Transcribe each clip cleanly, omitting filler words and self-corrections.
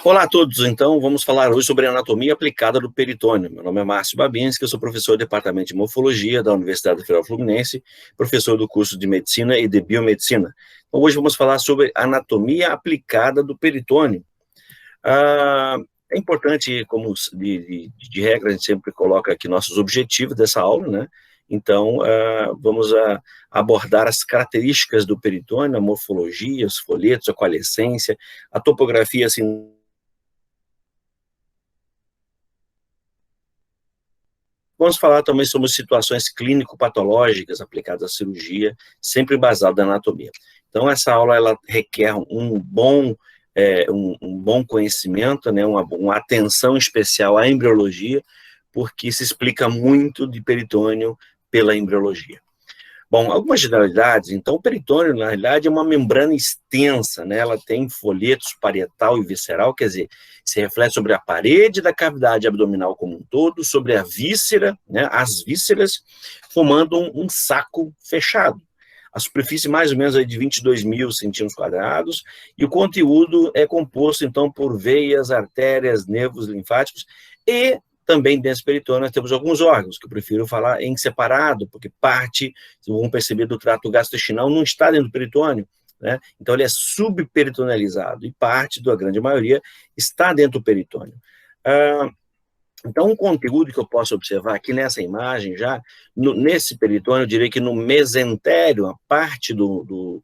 Olá a todos, então vamos falar hoje sobre a anatomia aplicada do peritônio. Meu nome é Márcio Babinski, eu sou professor do Departamento de Morfologia da Universidade Federal Fluminense, professor do curso de Medicina e de Biomedicina. Então, hoje vamos falar sobre a anatomia aplicada do peritônio. É importante, como de regra, a gente sempre coloca aqui nossos objetivos dessa aula, né? Então, vamos abordar as características do peritônio, a morfologia, os folhetos, a coalescência, a topografia, assim. Vamos falar também sobre situações clínico-patológicas aplicadas à cirurgia, sempre baseado na anatomia. Então, essa aula ela requer um bom conhecimento, né, uma atenção especial à embriologia, porque se explica muito de peritônio pela embriologia. Bom, algumas generalidades. Então, o peritônio, na realidade, é uma membrana extensa, né? Ela tem folhetos parietal e visceral, quer dizer, se reflete sobre a parede da cavidade abdominal como um todo, sobre a víscera, né? As vísceras, formando um saco fechado. A superfície mais ou menos é de 22 mil centímetros quadrados, e o conteúdo é composto, então, por veias, artérias, nervos linfáticos e também dentro do peritônio nós temos alguns órgãos, que eu prefiro falar em separado, porque parte, vocês vão perceber, do trato gastrointestinal não está dentro do peritônio, né? Então ele é subperitonealizado, e parte, da grande maioria, está dentro do peritônio. Então, um conteúdo que eu posso observar aqui nessa imagem já, nesse peritônio, eu diria que no mesentério, a parte do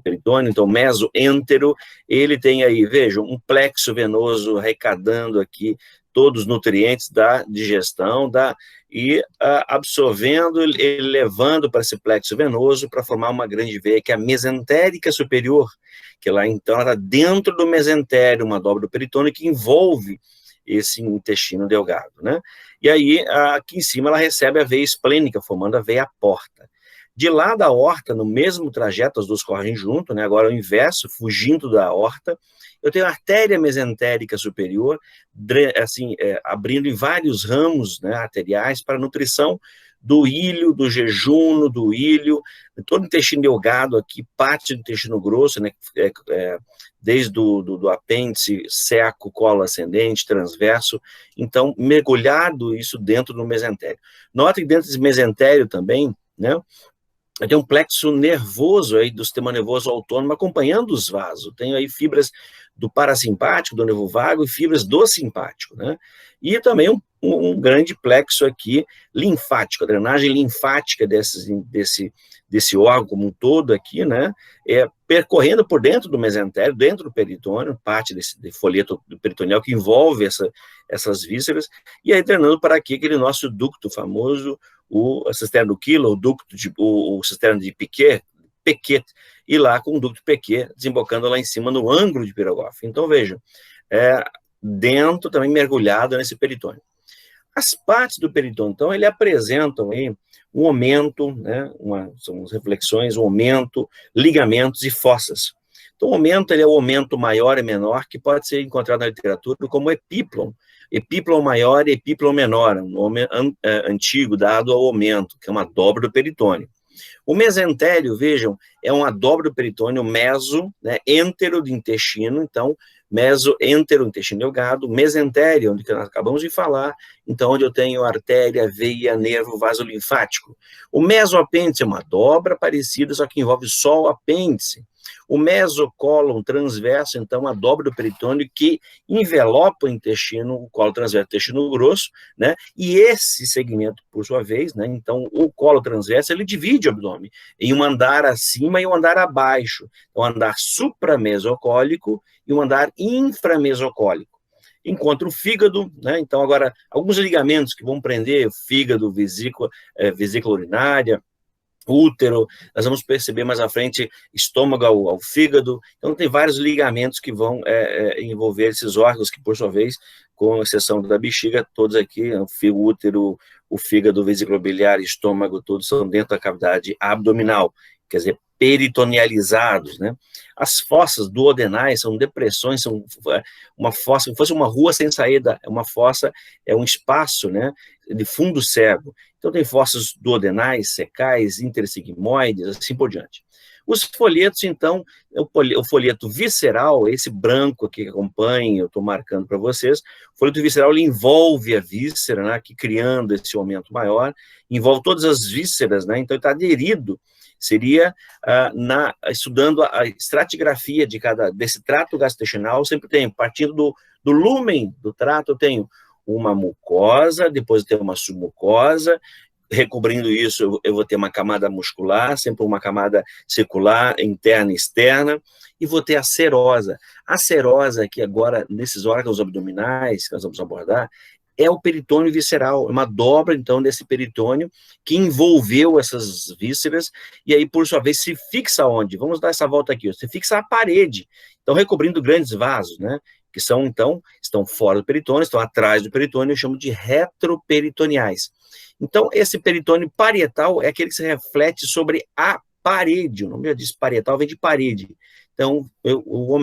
peritônio, então mesoêntero, ele tem aí, vejam, um plexo venoso arrecadando aqui todos os nutrientes da digestão, e absorvendo, ele levando para esse plexo venoso para formar uma grande veia, que é a mesentérica superior, que lá então ela está dentro do mesentério, uma dobra do peritônio que envolve esse intestino delgado, né? E aí, aqui em cima, ela recebe a veia esplênica, formando a veia porta. De lá da aorta, no mesmo trajeto, as duas correm junto, né? Agora o inverso, fugindo da aorta, eu tenho a artéria mesentérica superior, assim, abrindo em vários ramos, né, arteriais para nutrição do ilho, do jejunum, do ilho, todo o intestino delgado aqui, parte do intestino grosso, né, desde do apêndice, seco, colo ascendente, transverso, então mergulhado isso dentro do mesentério. Nota que dentro desse mesentério também, né, tem um plexo nervoso aí do sistema nervoso autônomo acompanhando os vasos. Tenho aí fibras do parasimpático, do nervo vago, e fibras do simpático, né? E também um grande plexo aqui linfático, a drenagem linfática desse órgão como um todo aqui, né? Percorrendo por dentro do mesentério, dentro do peritônio, parte desse folheto peritoneal que envolve essas vísceras, e aí drenando para aqui aquele nosso ducto famoso, a cisterna do Kilo, o cisterna de Piquet, e lá com o ducto Piquet, desembocando lá em cima no ângulo de Pirogoff. Então, vejam, dentro também mergulhado nesse peritônio. As partes do peritônio, então, ele apresentam aí um aumento, né, são as reflexões, um aumento, ligamentos e fossas. Então, o aumento, ele é o aumento maior e menor, que pode ser encontrado na literatura como epíplon maior e epíplon menor, um nome antigo dado ao aumento, que é uma dobra do peritônio. O mesentério, vejam, é uma dobra do peritônio, meso, né, entero do intestino, então, meso-entero, intestino delgado, mesentério, onde nós acabamos de falar, então, onde eu tenho artéria, veia, nervo, vaso linfático. O mesoapêndice é uma dobra parecida, só que envolve só o apêndice. O mesocólon transverso, então, a dobra do peritônio que envelopa o intestino, o colo transverso, o intestino grosso, né? E esse segmento, por sua vez, né? Então, o colo transverso, ele divide o abdômen em um andar acima e um andar abaixo. Um andar supramesocólico e um andar inframesocólico. Encontra o fígado, né? Então, agora, alguns ligamentos que vão prender o fígado, vesícula urinária, útero, nós vamos perceber mais à frente estômago ao fígado, então tem vários ligamentos que vão envolver esses órgãos que, por sua vez, com exceção da bexiga, todos aqui, o útero, o fígado, vesícula biliar, estômago, todos são dentro da cavidade abdominal, quer dizer, peritonealizados, né? As fossas duodenais são depressões, são uma fossa, como se fosse uma rua sem saída, uma fossa, é um espaço, né, de fundo cego. Então tem fossas duodenais, secais, intersigmoides, assim por diante. Os folhetos, então, o folheto visceral, esse branco aqui que acompanha, eu estou marcando para vocês, o folheto visceral ele envolve a víscera, né, aqui criando esse aumento maior, envolve todas as vísceras, né, então ele está aderido, seria estudando a estratigrafia desse trato gastrointestinal, sempre tem, partindo do lúmen do trato, eu tenho uma mucosa, depois eu tenho uma submucosa, recobrindo isso, eu vou ter uma camada muscular, sempre uma camada circular, interna e externa, e vou ter a serosa. A serosa, que agora, nesses órgãos abdominais, que nós vamos abordar, é o peritônio visceral, é uma dobra, então, desse peritônio que envolveu essas vísceras, e aí, por sua vez, se fixa onde? Vamos dar essa volta aqui, se fixa a parede, então, recobrindo grandes vasos, né? Que são, então, estão fora do peritônio, estão atrás do peritônio, eu chamo de retroperitoneais. Então, esse peritônio parietal é aquele que se reflete sobre a parede, o nome já diz parietal, vem de parede. Então, o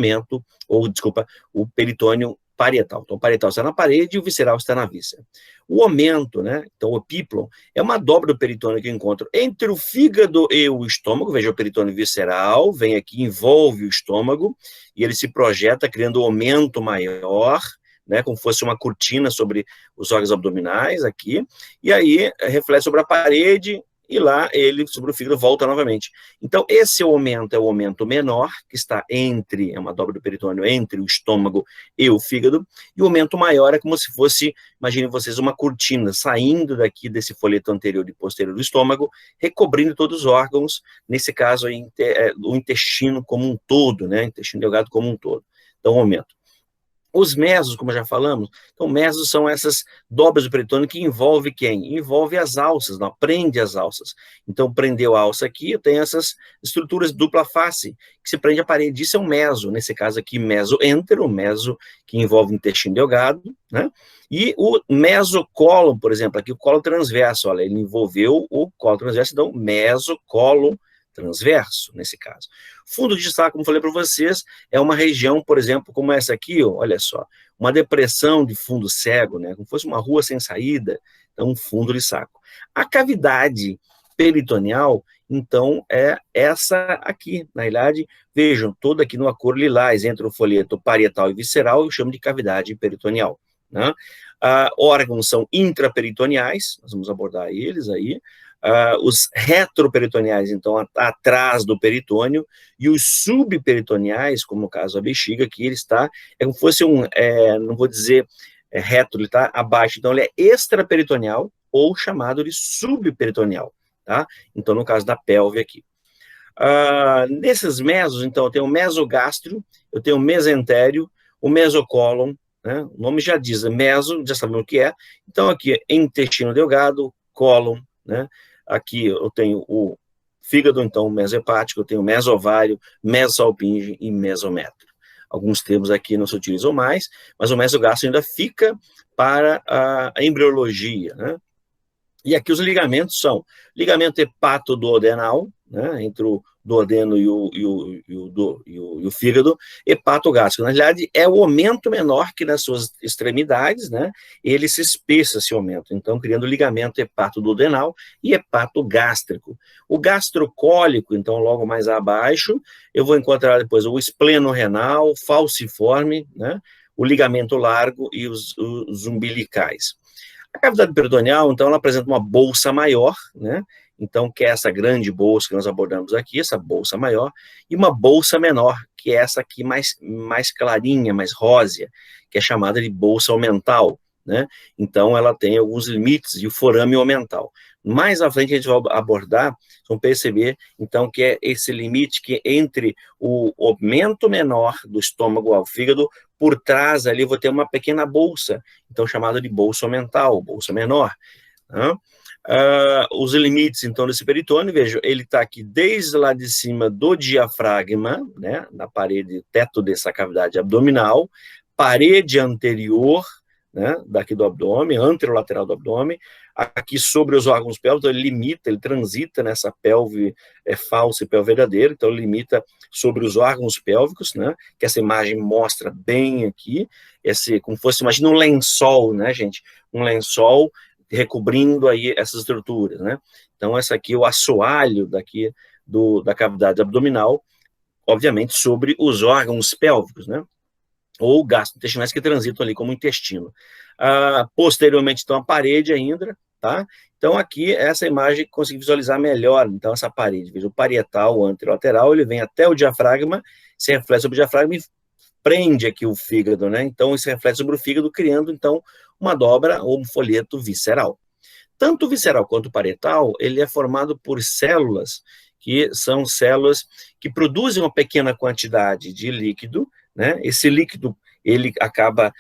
peritônio parietal. Então, o parietal está na parede e o visceral está na víscera. O aumento, né, então o epíplon, é uma dobra do peritônio que eu encontro entre o fígado e o estômago, veja o peritônio visceral, vem aqui, envolve o estômago, e ele se projeta criando um aumento maior, né, como fosse uma cortina sobre os órgãos abdominais aqui, e aí reflete sobre a parede, e lá ele, sobre o fígado, volta novamente. Então, esse aumento é o aumento menor, que está entre, é uma dobra do peritônio, entre o estômago e o fígado, e o aumento maior é como se fosse, imaginem vocês, uma cortina saindo daqui desse folheto anterior e posterior do estômago, recobrindo todos os órgãos, nesse caso, o intestino como um todo, né, intestino delgado como um todo. Então, o aumento. Os mesos, como já falamos, então mesos são essas dobras do peritônio que envolve quem? Envolve as alças, não, prende as alças. Então, prendeu a alça aqui, eu tenho essas estruturas dupla face, que se prende à parede, isso é um meso, nesse caso aqui, mesoentero, o meso que envolve o intestino delgado, né? E o mesocólon, por exemplo, aqui o colo transverso, olha, ele envolveu o colo transverso, então mesocólon transverso, nesse caso. Fundo de saco, como falei para vocês, é uma região, por exemplo, como essa aqui, ó, olha só, uma depressão de fundo cego, né, como fosse uma rua sem saída, então um fundo de saco. A cavidade peritoneal, então, é essa aqui, na realidade, vejam, toda aqui numa cor lilás, entre o folheto parietal e visceral, eu chamo de cavidade peritoneal, né? Órgãos são intraperitoneais, nós vamos abordar eles aí, os retroperitoneais, então, atrás do peritônio, e os subperitoneais, como no caso da bexiga, que ele está, é como se fosse não vou dizer reto, ele está abaixo, então ele é extraperitoneal, ou chamado de subperitoneal, tá? Então, no caso da pelve aqui. Nesses mesos, então, eu tenho o mesogástrio, eu tenho o mesentério, o mesocólon, né? O nome já diz, meso, já sabemos o que é, então aqui, intestino delgado, cólon, né? Aqui eu tenho o fígado, então, o mesohepático, eu tenho o mesovário, mesosalpinge e mesométrio. Alguns termos aqui não se utilizam mais, mas o mesogástrio ainda fica para a embriologia, né? E aqui os ligamentos são ligamento hepatoduodenal, né, entre o duodeno e o fígado, hepatogástrico. Na realidade, é o aumento menor que nas suas extremidades, né, ele se espessa esse aumento, então criando ligamento hepatoduodenal e hepatogástrico. O gastrocólico, então, logo mais abaixo, eu vou encontrar depois o espleno-renal, falciforme, né, o ligamento largo e os umbilicais. A cavidade peritoneal, então, ela apresenta uma bolsa maior, né? Então, que é essa grande bolsa que nós abordamos aqui, essa bolsa maior, e uma bolsa menor, que é essa aqui mais clarinha, mais rósea, que é chamada de bolsa omental, né? Então, ela tem alguns limites, e o forame omental. Mais à frente a gente vai abordar, vão perceber, então, que é esse limite que entre o aumento menor do estômago ao fígado, por trás ali eu vou ter uma pequena bolsa, então chamada de bolsa omental, bolsa menor, né? Os limites, então, desse peritônio, veja, ele está aqui desde lá de cima do diafragma, né, na parede, teto dessa cavidade abdominal, parede anterior, né, daqui do abdômen, anterolateral do abdômen, aqui sobre os órgãos pélvicos, ele limita, ele transita nessa pelve falsa e pelve verdadeira, então ele limita sobre os órgãos pélvicos, né, que essa imagem mostra bem aqui, como fosse, imagina um lençol, né, gente, um lençol recobrindo aí essas estruturas, né, então essa aqui é o assoalho daqui da cavidade abdominal, obviamente, sobre os órgãos pélvicos, né? Ou gastrointestinais que transitam ali como intestino. Posteriormente, então, a parede ainda, tá? Então, aqui, essa imagem consegui visualizar melhor, então, essa parede. Veja, o parietal, o anterolateral, ele vem até o diafragma, se reflete sobre o diafragma e prende aqui o fígado, né? Então, isso reflete sobre o fígado, criando, então, uma dobra ou um folheto visceral. Tanto o visceral quanto o parietal, ele é formado por células, que são células que produzem uma pequena quantidade de líquido, né? Esse líquido, ele acaba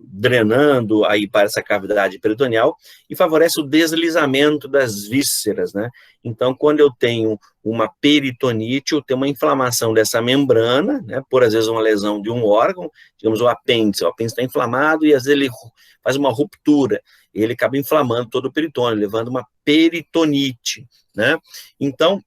drenando aí para essa cavidade peritoneal e favorece o deslizamento das vísceras, né? Então, quando eu tenho uma peritonite, eu tenho uma inflamação dessa membrana, né? Por, às vezes, uma lesão de um órgão, digamos, o apêndice está inflamado e, às vezes, ele faz uma ruptura, e ele acaba inflamando todo o peritônio, levando uma peritonite, né? Então,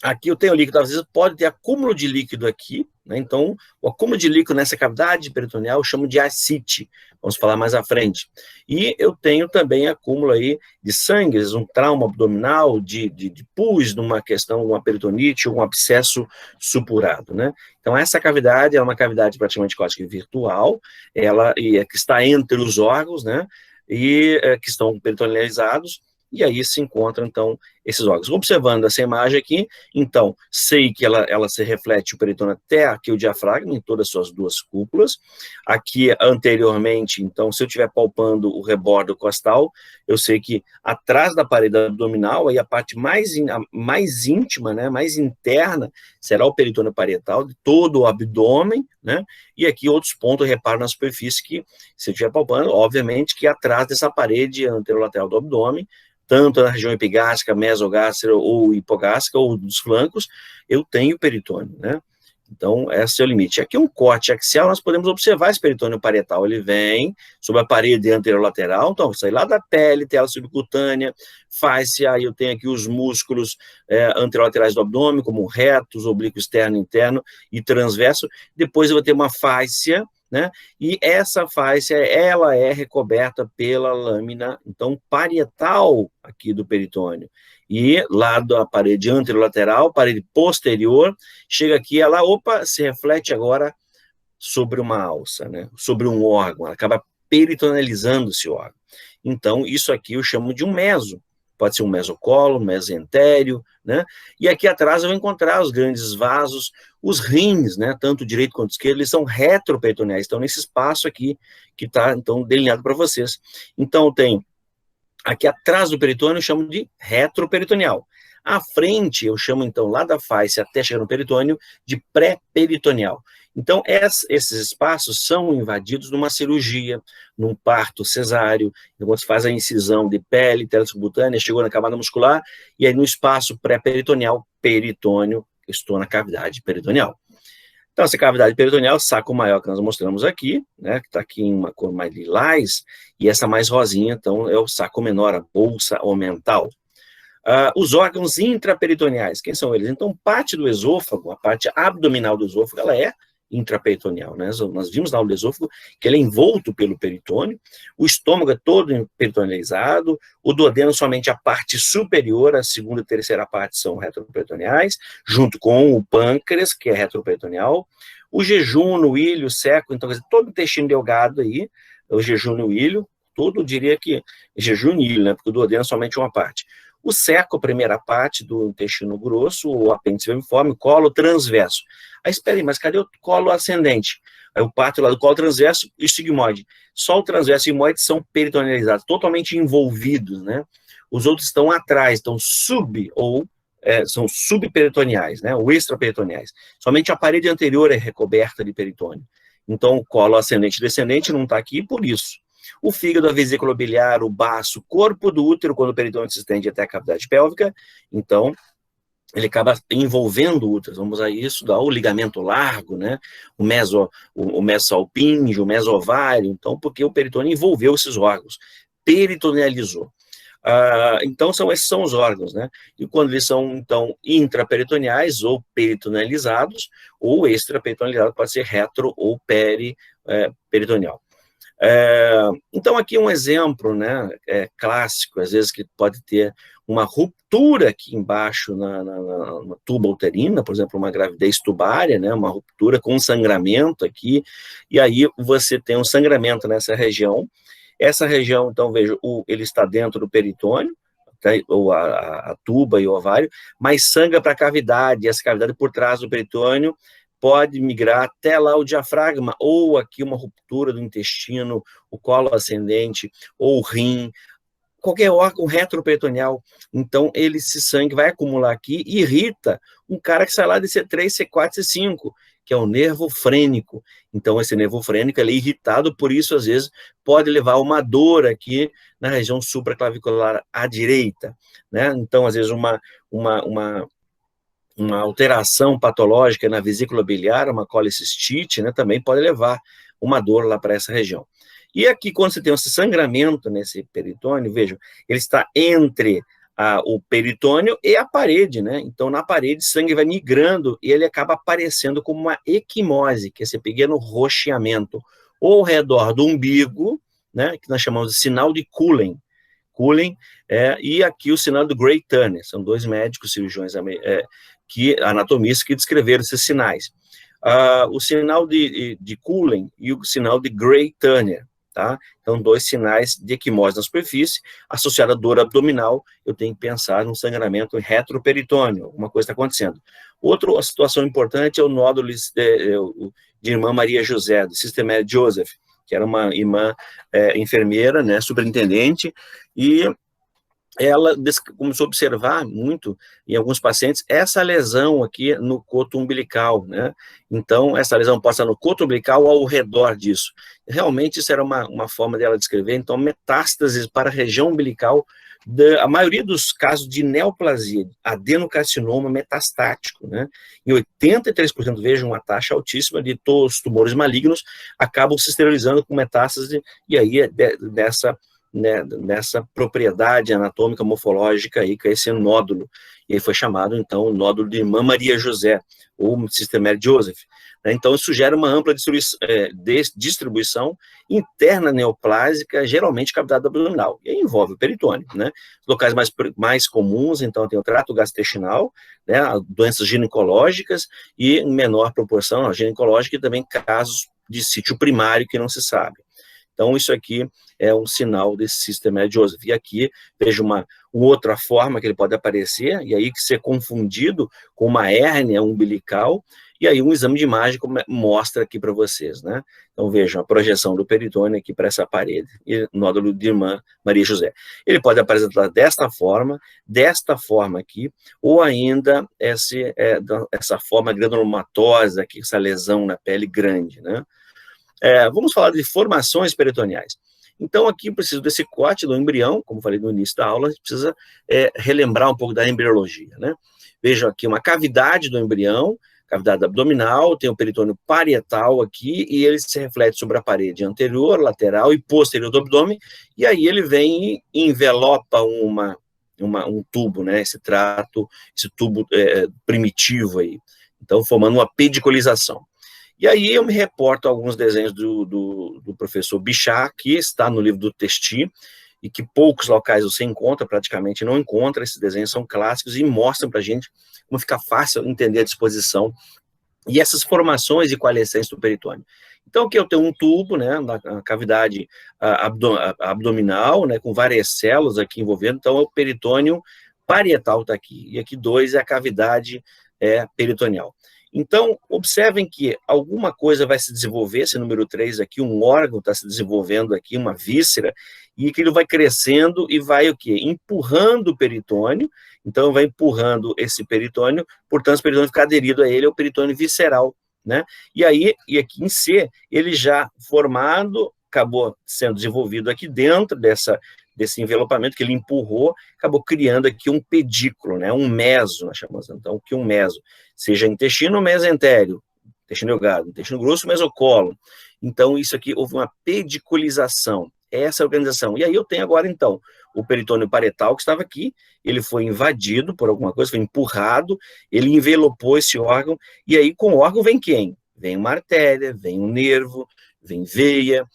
aqui eu tenho líquido, às vezes pode ter acúmulo de líquido aqui, né? Então, o acúmulo de líquido nessa cavidade peritoneal eu chamo de ascite, vamos falar mais à frente. E eu tenho também acúmulo aí de sangue, às vezes um trauma abdominal, de pus, numa questão, uma peritonite, um abscesso supurado, né? Então, essa cavidade é uma cavidade praticamente quase virtual, ela que está entre os órgãos, né? E que estão peritonealizados, e aí se encontram, então, esses órgãos. Observando essa imagem aqui, então, sei que ela se reflete o peritônio até aqui o diafragma, em todas as suas duas cúpulas. Aqui, anteriormente, então, se eu estiver palpando o rebordo costal, eu sei que atrás da parede abdominal, aí a parte mais íntima, né, mais interna, será o peritônio parietal, de todo o abdômen, né, e aqui outros pontos, eu reparo na superfície que, se eu estiver palpando, obviamente que atrás dessa parede anterolateral do abdômen, tanto na região epigástrica, mesogástrica ou hipogástrica, ou dos flancos, eu tenho peritônio, né? Então, esse é o limite. Aqui um corte axial, nós podemos observar esse peritônio parietal, ele vem sobre a parede anterolateral, então, sai lá da pele, tela subcutânea, fáscia, aí eu tenho aqui os músculos anterolaterais do abdômen, como retos, oblíquo externo, interno e transverso, depois eu vou ter uma fáscia, né? E essa fáscia, ela é recoberta pela lâmina, então, parietal aqui do peritônio. E lá da parede anterolateral, parede posterior, chega aqui, ela, se reflete agora sobre uma alça, né? Sobre um órgão, ela acaba peritonalizando esse órgão. Então, isso aqui eu chamo de um meso. Pode ser um mesocolo, um mesentério, né? E aqui atrás eu vou encontrar os grandes vasos, os rins, né? Tanto direito quanto esquerdo, eles são retroperitoneais, estão nesse espaço aqui que está, então, delineado para vocês. Então, eu tenho aqui atrás do peritônio, eu chamo de retroperitoneal. À frente, eu chamo, então, lá da face até chegar no peritônio, de pré-peritoneal. Então, esses espaços são invadidos numa cirurgia, num parto cesáreo, quando se faz a incisão de pele, tela subcutânea, chegou na camada muscular, e aí no espaço pré-peritoneal, peritônio, estou na cavidade peritoneal. Então, essa cavidade peritoneal, saco maior que nós mostramos aqui, né, que está aqui em uma cor mais lilás, e essa mais rosinha, então, é o saco menor, a bolsa omental. Os órgãos intraperitoneais, quem são eles? Então, parte do esôfago, a parte abdominal do esôfago, ela é intraperitoneal, né? Nós vimos lá o esôfago, que ele é envolto pelo peritônio, o estômago é todo peritonealizado, o duodeno somente a parte superior, a segunda e terceira parte são retroperitoneais, junto com o pâncreas, que é retroperitoneal, o jejum no ilho seco, então, quer dizer, todo o intestino delgado aí, o jejum no ilho, todo, eu diria que jejum no ilho, né? Porque o duodeno é somente uma parte. O seco, a primeira parte do intestino grosso, o apêndice vermiforme, o colo transverso. Aí, espera aí, mas cadê o colo ascendente? Aí o pátio lá do colo transverso e o sigmoide. Só o transverso e o sigmoide são peritonealizados, totalmente envolvidos, né? Os outros estão atrás, estão são subperitoneais, né? Ou extraperitoneais. Somente a parede anterior é recoberta de peritônio. Então, o colo ascendente e descendente não está aqui por isso. O fígado, a vesícula biliar, o baço, o corpo do útero, quando o peritônio se estende até a cavidade pélvica, então, ele acaba envolvendo o útero. Vamos a isso, dá o ligamento largo, né? O mesoalpíneo, o mesovário, então, porque o peritônio envolveu esses órgãos, peritonealizou. Então, esses são os órgãos, né? E quando eles são, então, intraperitoneais ou peritonealizados, ou extraperitonealizados, pode ser retro ou peritoneal. Então, aqui um exemplo, né, clássico, às vezes que pode ter uma ruptura aqui embaixo na tuba uterina, por exemplo, uma gravidez tubária, né, uma ruptura com sangramento aqui, e aí você tem um sangramento nessa região. Essa região, então, veja, ele está dentro do peritônio, tá, ou a tuba e o ovário, mas sangra para a cavidade, e essa cavidade por trás do peritônio pode migrar até lá o diafragma, ou aqui uma ruptura do intestino, o colo ascendente, ou o rim, qualquer órgão retroperitoneal. Então, esse sangue vai acumular aqui e irrita um cara que sai lá de C3, C4, C5, que é o nervo frênico. Então, esse nervo frênico ele é irritado, por isso, às vezes, pode levar a uma dor aqui na região supraclavicular à direita, né? Então, às vezes, uma alteração patológica na vesícula biliar, uma colicistite, né, também pode levar uma dor lá para essa região. E aqui, quando você tem esse sangramento nesse peritônio, vejam, ele está entre o peritônio e a parede, né? Então, na parede, o sangue vai migrando e ele acaba aparecendo como uma equimose, que é esse pequeno roxeamento, ou ao redor do umbigo, né, que nós chamamos de sinal de Cullen, e aqui o sinal do Gray-Turner, são dois médicos cirurgiões anatomistas que descreveram esses sinais. O sinal de Cullen e o sinal de Gray-Turner, tá? Então, dois sinais de equimose na superfície, associada à dor abdominal, eu tenho que pensar num sangramento retroperitônio, alguma coisa está acontecendo. Outra situação importante é o nódulo de irmã Maria José, do Sister Mary Joseph, que era uma irmã enfermeira, né, superintendente, e ela começou a observar muito em alguns pacientes essa lesão aqui no coto umbilical, né? Então, essa lesão passa no coto umbilical ou ao redor disso. Realmente, isso era uma forma dela descrever, então, metástases para a região umbilical, a maioria dos casos de neoplasia, adenocarcinoma metastático, né? Em 83%, vejam, uma taxa altíssima de todos os tumores malignos acabam se esterilizando com metástase, e aí nessa propriedade anatômica morfológica aí, que é esse nódulo, e aí foi chamado, então, o nódulo de irmã Maria José, ou Sister Mary Joseph, né? Então, isso gera uma ampla distribuição interna neoplásica, geralmente cavidade abdominal, e aí envolve o peritônio, né? Locais mais comuns, então, tem o trato gastrointestinal, né, doenças ginecológicas, e em menor proporção, a ginecológica, e também casos de sítio primário que não se sabe. Então, isso aqui é um sinal desse Sister Mary Joseph. E aqui, veja uma outra forma que ele pode aparecer, e aí que ser confundido com uma hérnia umbilical, e aí um exame de imagem mostra aqui para vocês, né? Então, vejam a projeção do peritônio aqui para essa parede, e nódulo de irmã Maria José. Ele pode apresentar desta forma aqui, ou ainda essa forma granulomatosa aqui, essa lesão na pele grande, né? Vamos falar de formações peritoneais. Então, aqui eu preciso desse corte do embrião, como falei no início da aula, a gente precisa relembrar um pouco da embriologia, né? Vejam aqui uma cavidade do embrião, cavidade abdominal, tem o peritônio parietal aqui, e ele se reflete sobre a parede anterior, lateral e posterior do abdômen, e aí ele vem e envelopa um tubo, né? Esse tubo primitivo aí. Então, formando uma pediculização. E aí eu me reporto a alguns desenhos do professor Bichat, que está no livro do Testi, e que poucos locais você encontra, praticamente não encontra. Esses desenhos são clássicos e mostram para a gente como fica fácil entender a disposição e essas formações e coalescências do peritônio. Então, aqui eu tenho um tubo, né, na cavidade abdominal, né, com várias células aqui envolvendo. Então, o peritônio parietal está aqui, e aqui 2 é a cavidade peritoneal. Então, observem que alguma coisa vai se desenvolver, esse número 3 aqui, um órgão está se desenvolvendo aqui, uma víscera, e que ele vai crescendo e vai o quê? Empurrando o peritônio, então vai empurrando esse peritônio, portanto, o peritônio fica aderido a ele, é o peritônio visceral, né? E aqui em C, ele já formado, acabou sendo desenvolvido aqui dentro desse envelopamento que ele empurrou, acabou criando aqui um pedículo, né, um meso, nós chamamos então aqui um meso, seja intestino ou mesentérico, intestino delgado, intestino grosso, mesocolo. Então, isso aqui, houve uma pediculização, essa organização. E aí eu tenho agora, então, o peritônio parietal que estava aqui, ele foi invadido por alguma coisa, foi empurrado, ele envelopou esse órgão, e aí com o órgão vem quem? Vem uma artéria, vem um nervo, vem veia,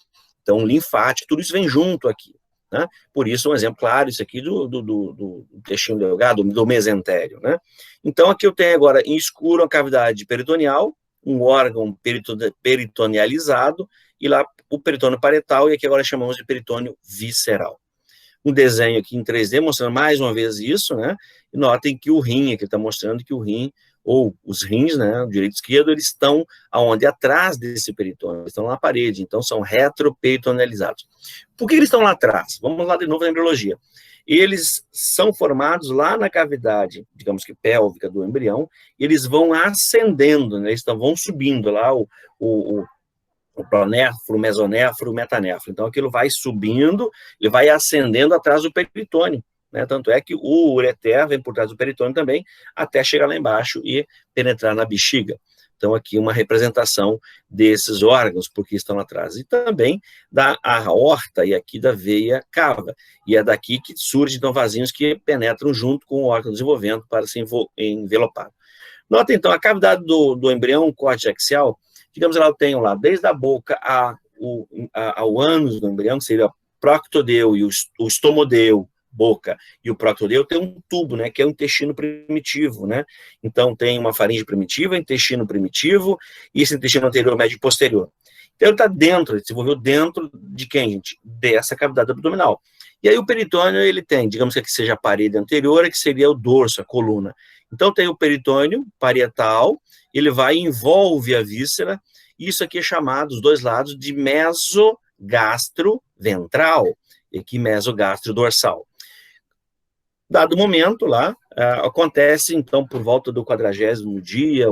então linfático, tudo isso vem junto aqui, né? Por isso, um exemplo claro, isso aqui do intestino delgado, do mesentério, né? Então, aqui eu tenho agora em escuro a cavidade peritoneal, um órgão peritonealizado, e lá o peritônio parietal, e aqui agora chamamos de peritônio visceral. Um desenho aqui em 3D mostrando mais uma vez isso, né? E notem que o rim, aqui está mostrando que o rim, ou os rins, né, direito e esquerdo, eles estão aonde? Atrás desse peritônio, eles estão na parede, então são retroperitonealizados. Por que eles estão lá atrás? Vamos lá de novo na embriologia. Eles são formados lá na cavidade, digamos que pélvica do embrião, e eles vão ascendendo, né, eles vão subindo lá o pronéfro, mesonéfro, metanéfro. Então, aquilo vai subindo, ele vai ascendendo atrás do peritônio, né? Tanto é que o ureter vem por trás do peritônio também, até chegar lá embaixo e penetrar na bexiga. Então, aqui uma representação desses órgãos, porque estão atrás. E também da aorta e aqui da veia cava. E é daqui que surgem, então, vasinhos que penetram junto com o órgão desenvolvendo para se envelopar. Nota, então, a cavidade do embrião córtex axial, digamos, ela tem lá, desde a boca ao ânus do embrião, que seria o proctodeu e o estomodeu, boca, e o proctodeu, tem um tubo, né, que é o intestino primitivo, né? Então, tem uma faringe primitiva, intestino primitivo, e esse intestino anterior, médio e posterior. Então, ele está dentro, ele se desenvolveu dentro de quem, gente? Dessa cavidade abdominal. E aí, o peritônio, ele tem, digamos que aqui seja a parede anterior, que seria o dorso, a coluna. Então, tem o peritônio parietal, ele vai e envolve a víscera, e isso aqui é chamado, os dois lados, de mesogastro ventral, e aqui mesogastro dorsal. Dado o momento lá, acontece, então, por volta do 40º dia,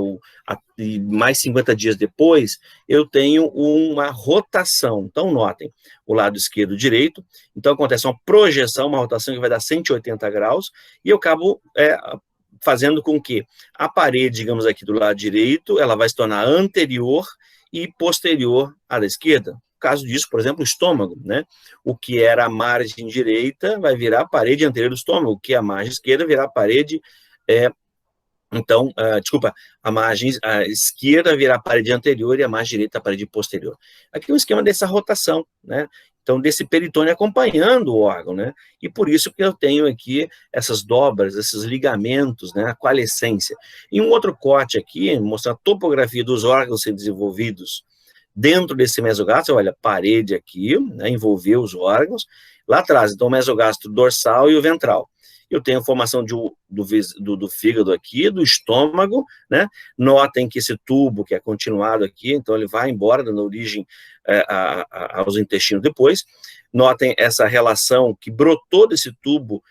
e mais 50 dias depois, eu tenho uma rotação. Então, notem, o lado esquerdo e direito, então acontece uma projeção, uma rotação que vai dar 180 graus, e eu acabo fazendo com que a parede, digamos aqui do lado direito, ela vai se tornar anterior e posterior à da esquerda. No caso disso, por exemplo, o estômago, né? O que era a margem direita vai virar a parede anterior do estômago, o que é a margem esquerda virá a parede, a margem esquerda virá a parede anterior e a margem direita a parede posterior. Aqui é um esquema dessa rotação, né? Então, desse peritônio acompanhando o órgão, né? E por isso que eu tenho aqui essas dobras, esses ligamentos, né? A coalescência. E um outro corte aqui, mostrando a topografia dos órgãos sendo desenvolvidos dentro desse mesogastro, olha, parede aqui, né? Envolveu os órgãos. Lá atrás, então, o mesogastro dorsal e o ventral. Eu tenho formação do fígado aqui, do estômago, né? Notem que esse tubo que é continuado aqui, então ele vai embora, dando origem aos intestinos depois. Notem essa relação que brotou desse tubo,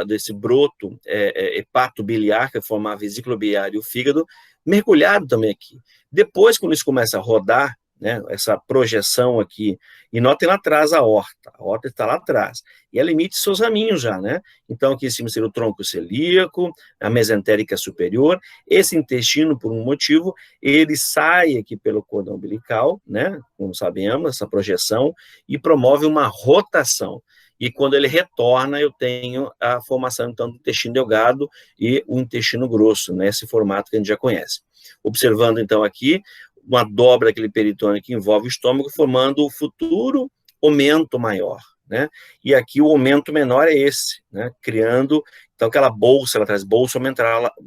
desse broto hepatobiliar, que forma a vesícula biliar e o fígado, mergulhado também aqui. Depois, quando isso começa a rodar, né, essa projeção aqui, e notem lá atrás a horta está lá atrás, e ela emite seus raminhos já, né? Então, aqui em cima seria o tronco celíaco, a mesentérica superior, esse intestino, por um motivo, ele sai aqui pelo cordão umbilical, né, como sabemos, essa projeção, e promove uma rotação. E quando ele retorna, eu tenho a formação, então, do intestino delgado e o intestino grosso, nesse formato que a gente já conhece. Observando, então, aqui, uma dobra daquele peritônio que envolve o estômago, formando o futuro aumento maior, né? E aqui o aumento menor é esse, né? Criando, então, aquela bolsa lá atrás, bolsa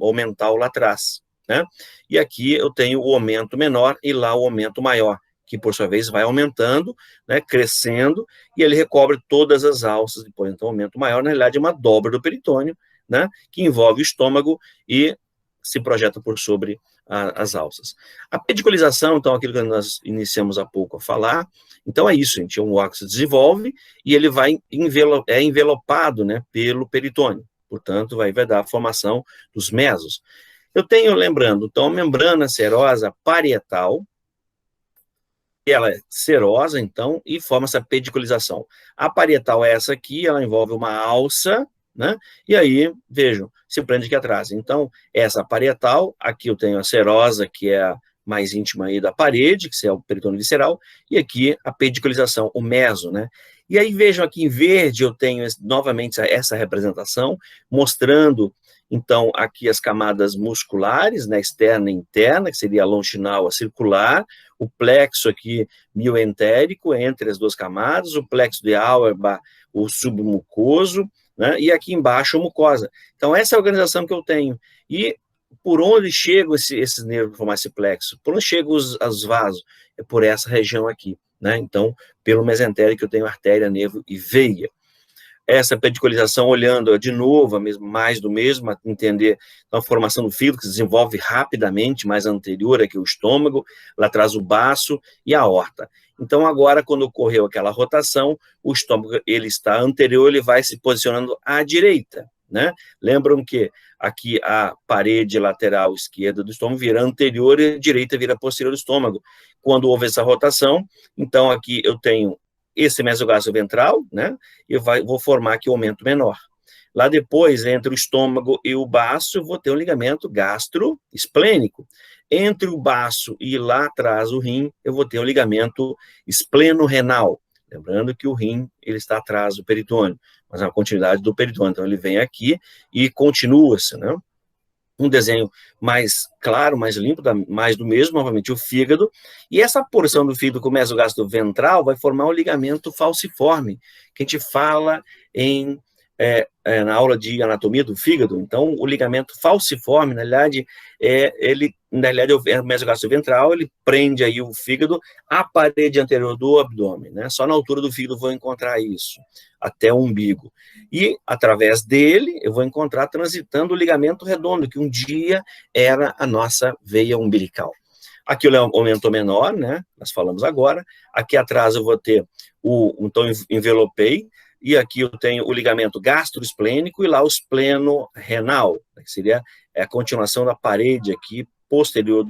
aumental lá atrás, né? E aqui eu tenho o aumento menor e lá o aumento maior, que por sua vez vai aumentando, né? Crescendo, e ele recobre todas as alças depois. Então, o aumento maior, na realidade, é uma dobra do peritônio, né? Que envolve o estômago e se projeta por sobre as alças. A pediculização, então, aquilo que nós iniciamos há pouco a falar, então é isso, gente, um órgão que se desenvolve e ele vai envelopado, né, pelo peritônio, portanto, vai dar a formação dos mesos. Eu tenho, lembrando, então, a membrana serosa parietal, ela é serosa, então, e forma essa pediculização. A parietal é essa aqui, ela envolve uma alça, né? E aí, vejam, se prende aqui atrás. Então, essa parietal, aqui eu tenho a serosa, que é a mais íntima aí da parede, que é o peritônio visceral, e aqui a pediculização, o meso, né? E aí, vejam aqui em verde, eu tenho novamente essa representação, mostrando, Então, aqui as camadas musculares, né, externa e interna, que seria a longitudinal, a circular, o plexo aqui mioentérico entre as duas camadas, o plexo de Auerbach, o submucoso, né, e aqui embaixo a mucosa. Então, essa é a organização que eu tenho. E por onde chegam esses nervos para formar esse plexo? Por onde chegam os vasos? É por essa região aqui, né? Então, pelo mesentérico eu tenho artéria, nervo e veia. Essa pediculização, olhando de novo, mais do mesmo, a entender a formação do fígado, que se desenvolve rapidamente, mais anterior aqui o estômago, lá atrás o baço e a aorta. Então, agora, quando ocorreu aquela rotação, o estômago, ele está anterior, ele vai se posicionando à direita, né? Lembram que aqui a parede lateral esquerda do estômago vira anterior e a direita vira posterior do estômago. Quando houve essa rotação, então aqui eu tenho esse mesogástrio ventral, né? E vou formar aqui o aumento menor. Lá depois, entre o estômago e o baço, eu vou ter um ligamento gastroesplênico. Entre o baço e lá atrás o rim, eu vou ter um ligamento espleno-renal. Lembrando que o rim, ele está atrás do peritônio, mas é uma continuidade do peritônio. Então, ele vem aqui e continua-se, né? Um desenho mais claro, mais limpo, mais do mesmo, novamente o fígado, e essa porção do fígado com o mesogástrio ventral vai formar um ligamento falciforme, que a gente fala na aula de anatomia do fígado. Então, o ligamento falciforme, na realidade, o mesogástrio ventral, ele prende aí o fígado à parede anterior do abdômen, né? Só na altura do fígado vou encontrar isso, até o umbigo. E, através dele, eu vou encontrar transitando o ligamento redondo, que um dia era a nossa veia umbilical. Aqui o aumento menor, né? Nós falamos agora. Aqui atrás eu vou ter então envelopei, e aqui eu tenho o ligamento gastroesplênico e lá o espleno renal, que seria a continuação da parede aqui posterior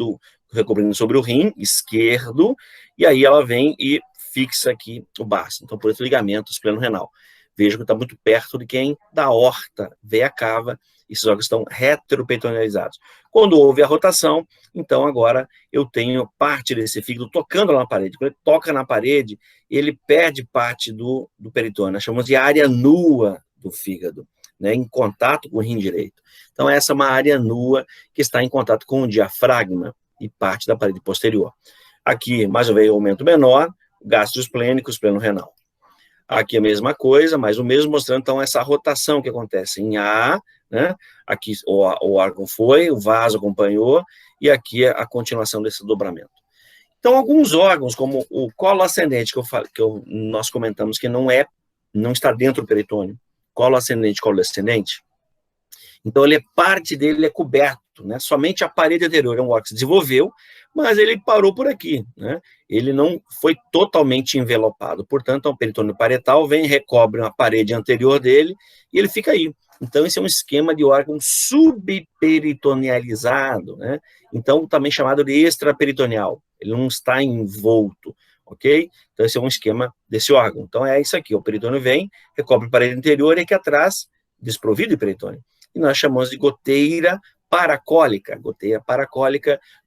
recobrindo sobre o rim esquerdo, e aí ela vem e fixa aqui o baço. Então, por esse ligamento espleno renal. Veja que está muito perto de quem? Da aorta, veia cava, esses órgãos estão retroperitonealizados. Quando houve a rotação, então agora eu tenho parte desse fígado tocando lá na parede. Quando ele toca na parede, ele perde parte do peritônio. Nós chamamos de área nua do fígado, né, em contato com o rim direito. Então essa é uma área nua que está em contato com o diafragma e parte da parede posterior. Aqui, mais uma vez, aumento menor, gastroesplênico, espleno renal. Aqui a mesma coisa, mas o mesmo mostrando, então, essa rotação que acontece em A, né? Aqui o órgão foi, o vaso acompanhou, e aqui a continuação desse dobramento. Então, alguns órgãos, como o colo ascendente, nós comentamos que não está dentro do peritônio, colo ascendente, colo descendente, então parte dele é coberto, né? Somente a parede anterior é um órgão que se desenvolveu, mas ele parou por aqui, né? Ele não foi totalmente envelopado, portanto, o peritônio parietal vem, recobre uma parede anterior dele, e ele fica aí. Então, esse é um esquema de órgão subperitonealizado, né? Então, também chamado de extraperitoneal, ele não está envolto, ok? Então, esse é um esquema desse órgão. Então, é isso aqui, o peritônio vem, recobre a parede anterior, e aqui atrás, desprovido de peritônio. E nós chamamos de goteira paracólica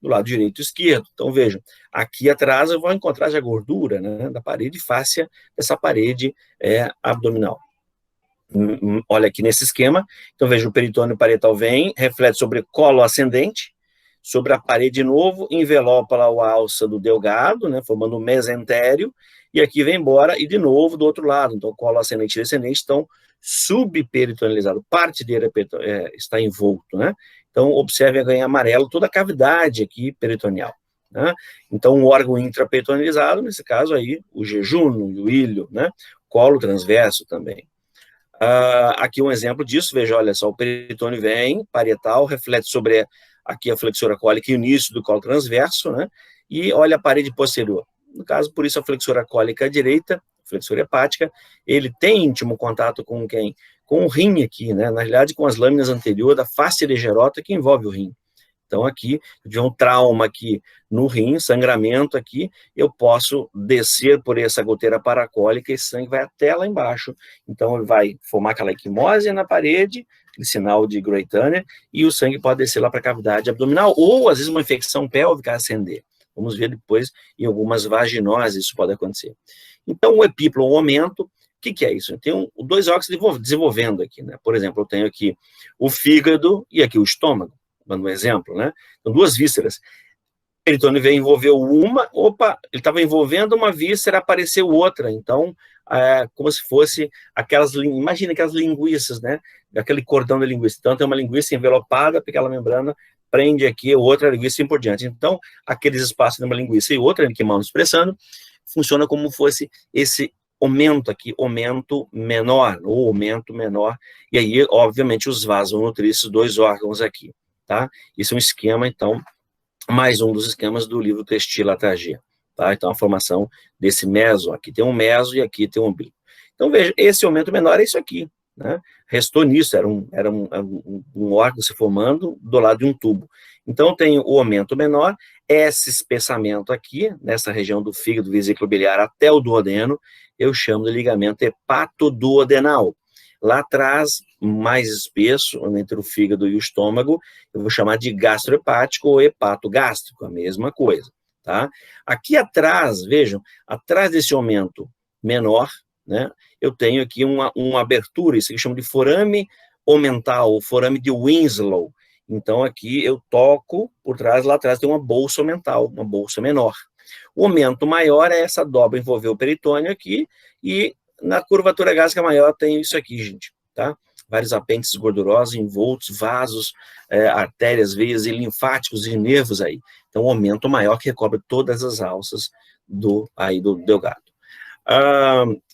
do lado direito e esquerdo. Então, vejam, aqui atrás eu vou encontrar já a gordura, né, da parede fáscia dessa parede abdominal. Olha aqui nesse esquema, então veja, o peritônio parietal vem, reflete sobre o colo ascendente, sobre a parede de novo, envelopa lá a alça do delgado, né, formando um mesentério, e aqui vem embora, e de novo do outro lado, então colo ascendente e descendente estão subperitonealizado, parte dele está envolto, né? Então, observe a ganha amarelo, toda a cavidade aqui peritoneal, né? Então, um órgão intraperitonealizado, nesse caso aí, o jejuno e o ilho, né? Colo transverso também. Aqui um exemplo disso, veja, olha só, o peritônio vem, parietal, reflete sobre aqui a flexora cólica e o início do colo transverso, né? E olha a parede posterior. No caso, por isso a flexora cólica à direita, flexora hepática, ele tem íntimo contato com quem? Com o rim aqui, né? Na realidade, com as lâminas anteriores da face legerota que envolve o rim. Então, aqui, eu tiver um trauma aqui no rim, sangramento aqui, eu posso descer por essa goteira paracólica e esse sangue vai até lá embaixo. Então, ele vai formar aquela equimose na parede, aquele sinal de Grey-Tanner, e o sangue pode descer lá para a cavidade abdominal, ou, às vezes, uma infecção pélvica ascender. Vamos ver depois, em algumas vaginoses isso pode acontecer. Então, o epíplo, o aumento, que é isso? Eu tenho dois órgãos desenvolvendo aqui, né? Por exemplo, eu tenho aqui o fígado e aqui o estômago, dando um exemplo, né? Então, duas vísceras. O peritônio veio envolveu uma, opa, ele estava envolvendo uma víscera, apareceu outra, então, como se fosse imagina aquelas linguiças, né? Aquele cordão da linguiça. Então, tem uma linguiça envelopada, aquela membrana prende aqui outra linguiça e assim por diante. Então, aqueles espaços de uma linguiça e outra, que mal expressando, funciona como fosse esse aumento aqui, aumento menor, ou aumento menor, e aí, obviamente, os vasos vão nutrir esses dois órgãos aqui, tá? Isso é um esquema, então, mais um dos esquemas do livro Testilatagia, tá? Então, a formação desse meso, aqui tem um meso e aqui tem um umbigo. Então, veja, esse aumento menor é isso aqui, né? Restou nisso, era um órgão se formando do lado de um tubo. Então, tem o aumento menor, esse espessamento aqui, nessa região do fígado, vesículo biliar até o duodeno, eu chamo de ligamento hepatoduodenal. Lá atrás, mais espesso, entre o fígado e o estômago, eu vou chamar de gastrohepático ou hepatogástrico, a mesma coisa, tá? Aqui atrás, vejam, atrás desse aumento menor, né, eu tenho aqui uma abertura, isso que chama de forame omental, ou forame de Winslow. Então, aqui eu toco, por trás, lá atrás tem uma bolsa omental, uma bolsa menor. O aumento maior é essa dobra envolver o peritônio aqui, e na curvatura gástrica maior tem isso aqui, gente, tá? Vários apêndices gordurosos, envoltos, vasos, artérias, veias e linfáticos e nervos aí. Então, o aumento maior que recobre todas as alças do delgado.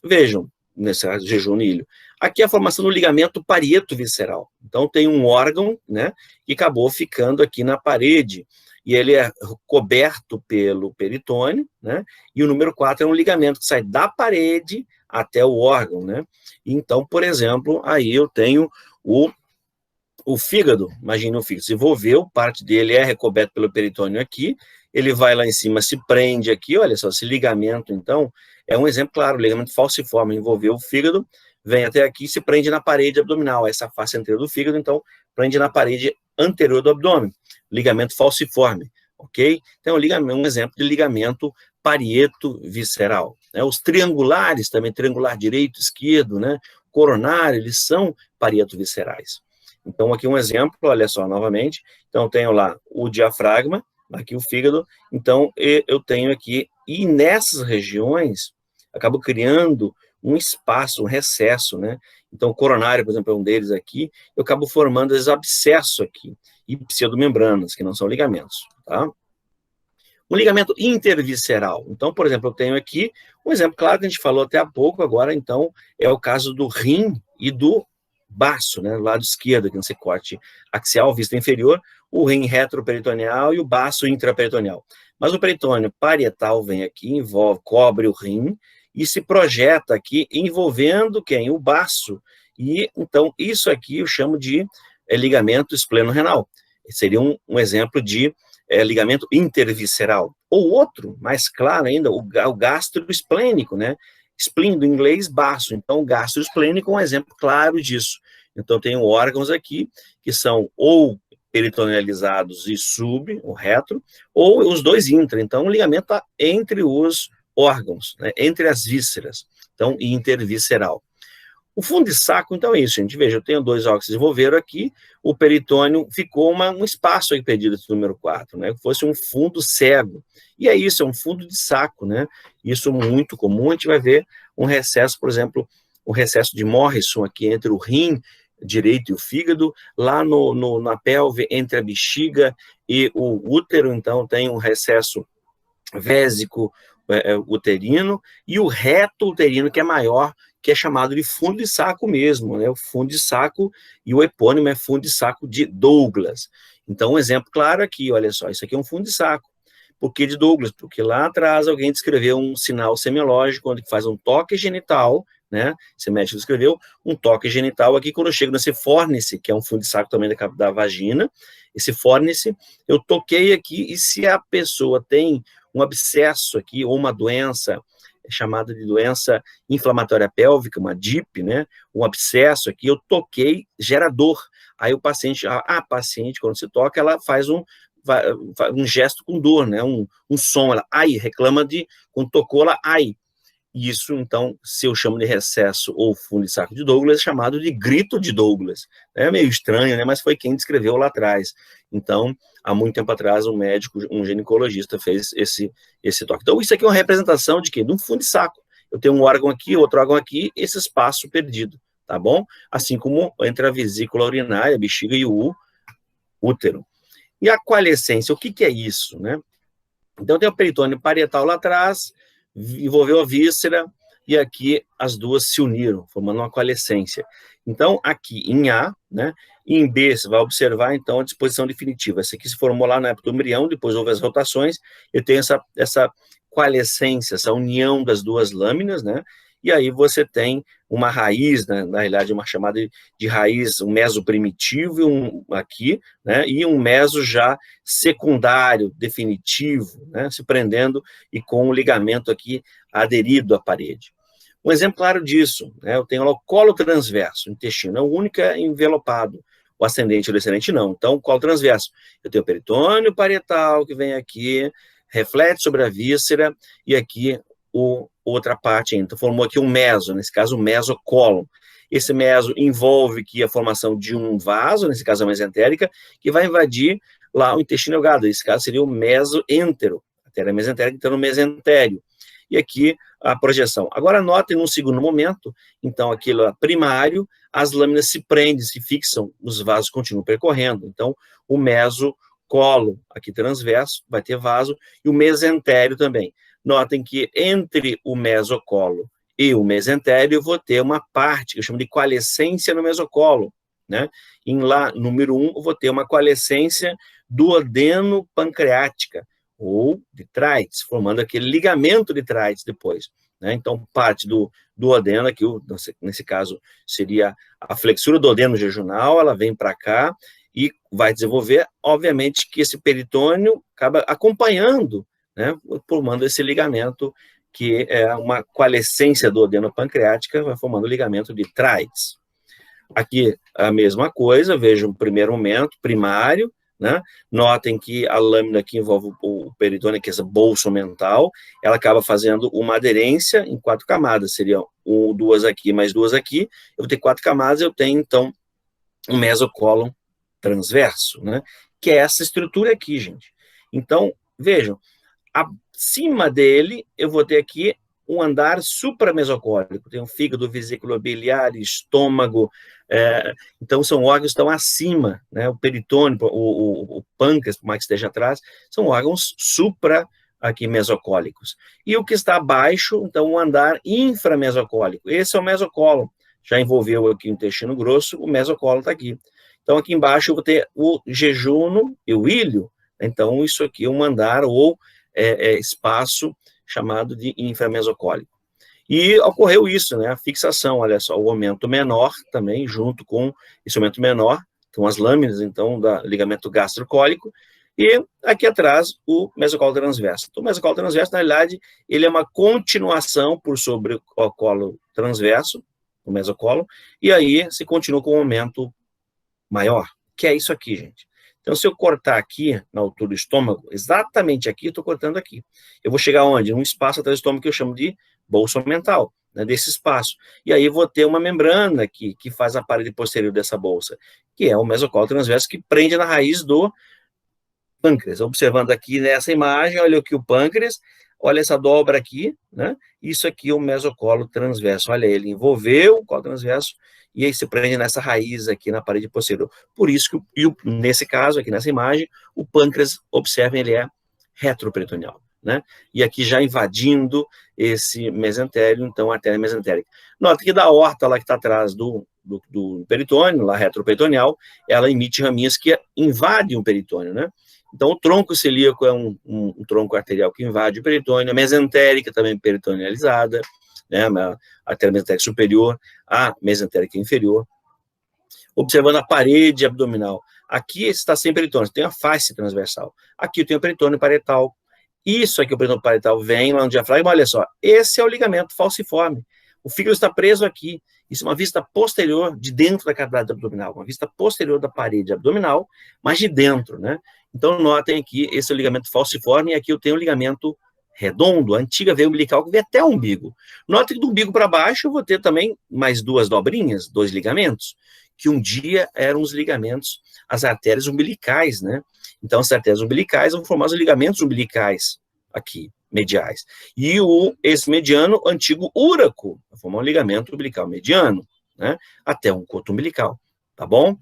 Vejam, nesse caso, jejum ilho. Aqui é a formação do ligamento parieto visceral. Então, tem um órgão, né, que acabou ficando aqui na parede, e ele é coberto pelo peritônio, né, e o número 4 é um ligamento que sai da parede até o órgão, né. Então, por exemplo, aí eu tenho o fígado, imagina o fígado, se envolveu, parte dele é recoberto pelo peritônio aqui, ele vai lá em cima, se prende aqui, olha só, esse ligamento, então, é um exemplo claro, o ligamento falciforme envolveu o fígado, vem até aqui e se prende na parede abdominal, essa face anterior do fígado, então, prende na parede anterior do abdômen, ligamento falciforme, ok? Então, um exemplo de ligamento parieto visceral, né? Os triangulares, também triangular direito, esquerdo, né? Coronário, eles são parieto viscerais. Então, aqui um exemplo, olha só, novamente, então, tenho lá o diafragma, aqui o fígado, então, eu tenho aqui, e nessas regiões, acabo criando um espaço, um recesso, né? Então, o coronário, por exemplo, é um deles aqui, eu acabo formando esses abscessos aqui, e pseudomembranas, que não são ligamentos, tá? Um ligamento intervisceral. Então, por exemplo, eu tenho aqui um exemplo claro que a gente falou até há pouco, agora, então, é o caso do rim e do baço, né, do lado esquerdo, aqui nesse corte axial, vista inferior, o rim retroperitoneal e o baço intraperitoneal. Mas o peritônio parietal vem aqui, cobre o rim e se projeta aqui, envolvendo quem? O baço. E, então, isso aqui eu chamo de ligamento espleno-renal. Seria um exemplo de ligamento intervisceral. Ou outro, mais claro ainda, o gastroesplênico, né? Spleen, do inglês, baço. Então, o gastroesplênico é um exemplo claro disso. Então, tenho órgãos aqui que são ou peritonealizados e o retro, ou os dois intra. Então, o ligamento está entre os órgãos, né, entre as vísceras. Então, intervisceral. O fundo de saco, então, é isso, gente. Veja, eu tenho dois órgãos que se desenvolveram aqui, o peritônio ficou um espaço aí perdido, esse número 4, né? Que fosse um fundo cego. E é isso, é um fundo de saco, né? Isso é muito comum, a gente vai ver um recesso, por exemplo, o recesso de Morrison aqui entre o rim direito e o fígado, lá na pelve, entre a bexiga e o útero, então, tem um recesso vésico uterino, e o reto uterino, que é maior, que é chamado de fundo de saco mesmo, né? O fundo de saco, e o epônimo é fundo de saco de Douglas. Então, um exemplo claro aqui, olha só, isso aqui é um fundo de saco. Por que de Douglas? Porque lá atrás alguém descreveu um sinal semiológico, onde faz um toque genital, né? Esse médico descreveu um toque genital aqui, quando eu chego nesse fórnice, que é um fundo de saco também da vagina, esse fórnice, eu toquei aqui, e se a pessoa tem um abscesso aqui, ou uma doença chamada de doença inflamatória pélvica, uma DIP, né, um abscesso aqui, eu toquei, gera dor. Aí o paciente, a paciente, quando se toca, ela faz um gesto com dor, né, um som, ela, ai, reclama de, quando tocou, ela, ai. Isso, então, se eu chamo de recesso ou fundo de saco de Douglas, é chamado de grito de Douglas. É meio estranho, né? Mas foi quem descreveu lá atrás. Então, há muito tempo atrás, um médico, um ginecologista fez esse toque. Então, isso aqui é uma representação de quê? De um fundo de saco. Eu tenho um órgão aqui, outro órgão aqui, esse espaço perdido, tá bom? Assim como entre a vesícula urinária, a bexiga e o útero. E a coalescência, o que é isso, né? Então, tem o peritônio parietal lá atrás, envolveu a víscera, e aqui as duas se uniram, formando uma coalescência. Então, aqui em A, né, em B, você vai observar, então, a disposição definitiva. Essa aqui se formou lá na época do embrião, depois houve as rotações, eu tenho essa coalescência, essa união das duas lâminas, né, e aí você tem uma raiz, né, na realidade, uma chamada de raiz, um meso primitivo e um aqui, né, e um meso já secundário, definitivo, né, se prendendo e com o ligamento aqui aderido à parede. Um exemplo claro disso, né, eu tenho lá o colo transverso, o intestino, é o único envelopado, o ascendente e o descendente não. Então, colo transverso, eu tenho o peritônio parietal que vem aqui, reflete sobre a víscera, e aqui outra parte, então formou aqui um meso, nesse caso o mesocólon. Esse meso envolve aqui a formação de um vaso, nesse caso a mesentérica, que vai invadir lá o intestino delgado, nesse caso seria o mesoêntero, a artéria mesentérica então no mesentério. E aqui a projeção. Agora notem num segundo momento, então aquilo é primário, as lâminas se prendem, se fixam, os vasos continuam percorrendo. Então o mesocólon aqui transverso vai ter vaso e o mesentério também. Notem que entre o mesocolo e o mesentério eu vou ter uma parte que eu chamo de coalescência no mesocolo, né? Em lá, número 1, eu vou ter uma coalescência duodeno-pancreática, ou de Treitz, formando aquele ligamento de Treitz depois, né? Então, parte do duodeno, aqui, nesse caso, seria a flexura duodeno-jejunal, ela vem para cá e vai desenvolver, obviamente, que esse peritônio acaba acompanhando, né, formando esse ligamento, que é uma coalescência duodeno-pancreática, vai formando o ligamento de Treitz. Aqui a mesma coisa, vejam o primeiro momento, primário, né? Notem que a lâmina que envolve o peritônio, que é essa bolsa mental, ela acaba fazendo uma aderência em 4 camadas, seriam 2 aqui mais 2 aqui, eu vou ter 4 camadas, eu tenho então um mesocólon transverso, né? Que é essa estrutura aqui, gente. Então, vejam, acima dele, eu vou ter aqui um andar supramesocólico, tem um fígado, vesícula biliar, estômago, então são órgãos que estão acima, né, o peritônio, o pâncreas, por mais que esteja atrás, são órgãos supra aqui mesocólicos. E o que está abaixo, então, um andar inframesocólico, esse é o mesocólon, já envolveu aqui o intestino grosso, o mesocólon está aqui. Então, aqui embaixo eu vou ter o jejuno e o ilho, então isso aqui é um andar ou espaço chamado de inframesocólico. E ocorreu isso, né, a fixação, olha só, o aumento menor também, junto com esse aumento menor, então as lâminas, então, do ligamento gastrocólico, e aqui atrás o mesocolo transverso. Então, o mesocolo transverso, na realidade, ele é uma continuação por sobre o colo transverso, o mesocolo, e aí se continua com um aumento maior, que é isso aqui, gente. Então, se eu cortar aqui, na altura do estômago, exatamente aqui, eu estou cortando aqui. Eu vou chegar onde? Um espaço atrás do estômago que eu chamo de bolsa mental, né, desse espaço. E aí eu vou ter uma membrana aqui, que faz a parede posterior dessa bolsa, que é o mesocolo transverso, que prende na raiz do pâncreas. Observando aqui nessa imagem, olha aqui o pâncreas, olha essa dobra aqui, né? Isso aqui é o mesocolo transverso. Olha, ele envolveu o colo transverso, e aí se prende nessa raiz aqui na parede posterior. Por isso que, nesse caso, aqui nessa imagem, o pâncreas, observem, ele é retroperitoneal, né? E aqui já invadindo esse mesentério, então a artéria mesentérica. Nota que da horta lá que está atrás do peritônio, lá retroperitoneal, ela emite raminhas que invadem o peritônio, né? Então, o tronco celíaco é um tronco arterial que invade o peritônio, a mesentérica também peritonealizada, né, a artéria mesentérica superior, a mesentérica inferior. Observando a parede abdominal, aqui está sem peritônio, tem a face transversal. Aqui eu tenho o peritônio parietal. Isso aqui, o peritônio parietal, vem lá no diafragma, olha só, esse é o ligamento falciforme. O fígado está preso aqui. Isso é uma vista posterior de dentro da cavidade abdominal, uma vista posterior da parede abdominal, mas de dentro, né? Então, notem aqui, esse é o ligamento falciforme, e aqui eu tenho o ligamento redondo, a antiga veia umbilical que vem até o umbigo. Nota que do umbigo para baixo eu vou ter também mais duas dobrinhas, dois ligamentos, que um dia eram os ligamentos, as artérias umbilicais, né? Então, as artérias umbilicais vão formar os ligamentos umbilicais aqui, mediais. E esse mediano, antigo úraco, vai formar um ligamento umbilical mediano, né? Até um coto umbilical, tá bom?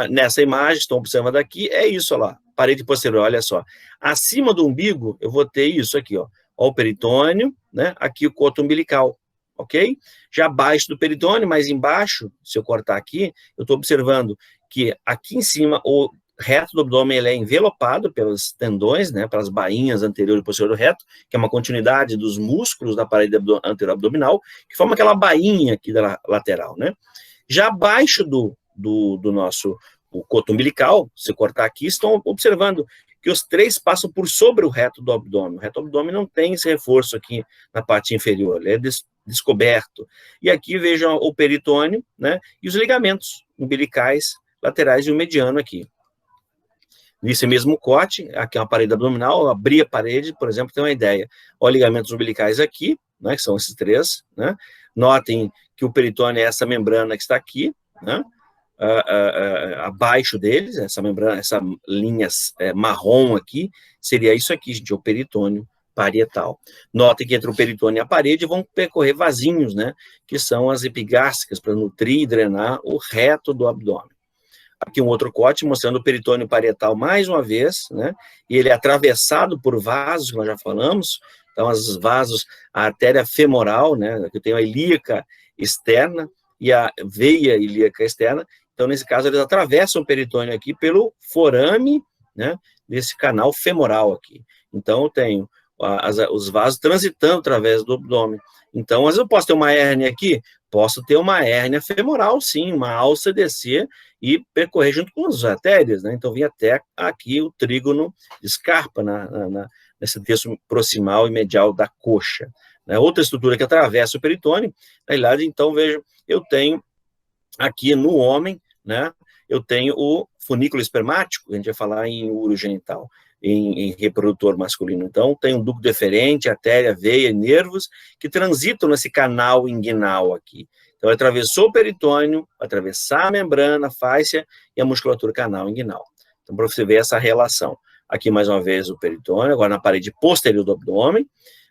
Nessa imagem, estão observando aqui, é isso, olha lá, parede posterior, olha só. Acima do umbigo, eu vou ter isso aqui, ó o peritônio, né? Aqui o coto umbilical, ok? Já abaixo do peritônio, mais embaixo, se eu cortar aqui, eu estou observando que aqui em cima o reto do abdômen ele é envelopado pelos tendões, né, pelas bainhas anterior e posterior do reto, que é uma continuidade dos músculos da parede anterior-abdominal, que forma aquela bainha aqui da lateral, né? Já abaixo do nosso o coto umbilical, se eu cortar aqui, estão observando que os três passam por sobre o reto do abdômen. O reto do abdômen não tem esse reforço aqui na parte inferior, ele é descoberto. E aqui vejam o peritônio, né, e os ligamentos umbilicais, laterais e o mediano aqui. Nesse mesmo corte, aqui é uma parede abdominal, eu abri a parede, por exemplo, tem uma ideia. Olha, ligamentos umbilicais aqui, né, que são esses três, né? Notem que o peritônio é essa membrana que está aqui, né? Abaixo deles, essa membrana, essa linha marrom aqui, seria isso aqui, gente, o peritônio parietal. Notem que entre o peritônio e a parede vão percorrer vasinhos, né, que são as epigástricas, para nutrir e drenar o reto do abdômen. Aqui um outro corte mostrando o peritônio parietal mais uma vez, né, e ele é atravessado por vasos, que nós já falamos, então os vasos, a artéria femoral, né, que tem a ilíaca externa e a veia ilíaca externa. Então, nesse caso, eles atravessam o peritônio aqui pelo forame, né, desse canal femoral aqui. Então, eu tenho os vasos transitando através do abdômen. Então, às vezes eu posso ter uma hérnia aqui, posso ter uma hérnia femoral, sim, uma alça descer e percorrer junto com as artérias, né? Então, vem até aqui o trígono de Scarpa, nesse terço proximal e medial da coxa. Né? Outra estrutura que atravessa o peritônio, na realidade, então, veja, eu tenho aqui no homem, né, eu tenho o funículo espermático, a gente vai falar em urogenital, em reprodutor masculino. Então, tem um ducto deferente, artéria, veia, nervos, que transitam nesse canal inguinal aqui. Então, ele atravessou o peritônio, atravessar a membrana, fáscia e a musculatura canal inguinal. Então, para você ver essa relação. Aqui, mais uma vez, o peritônio, agora na parede posterior do abdômen.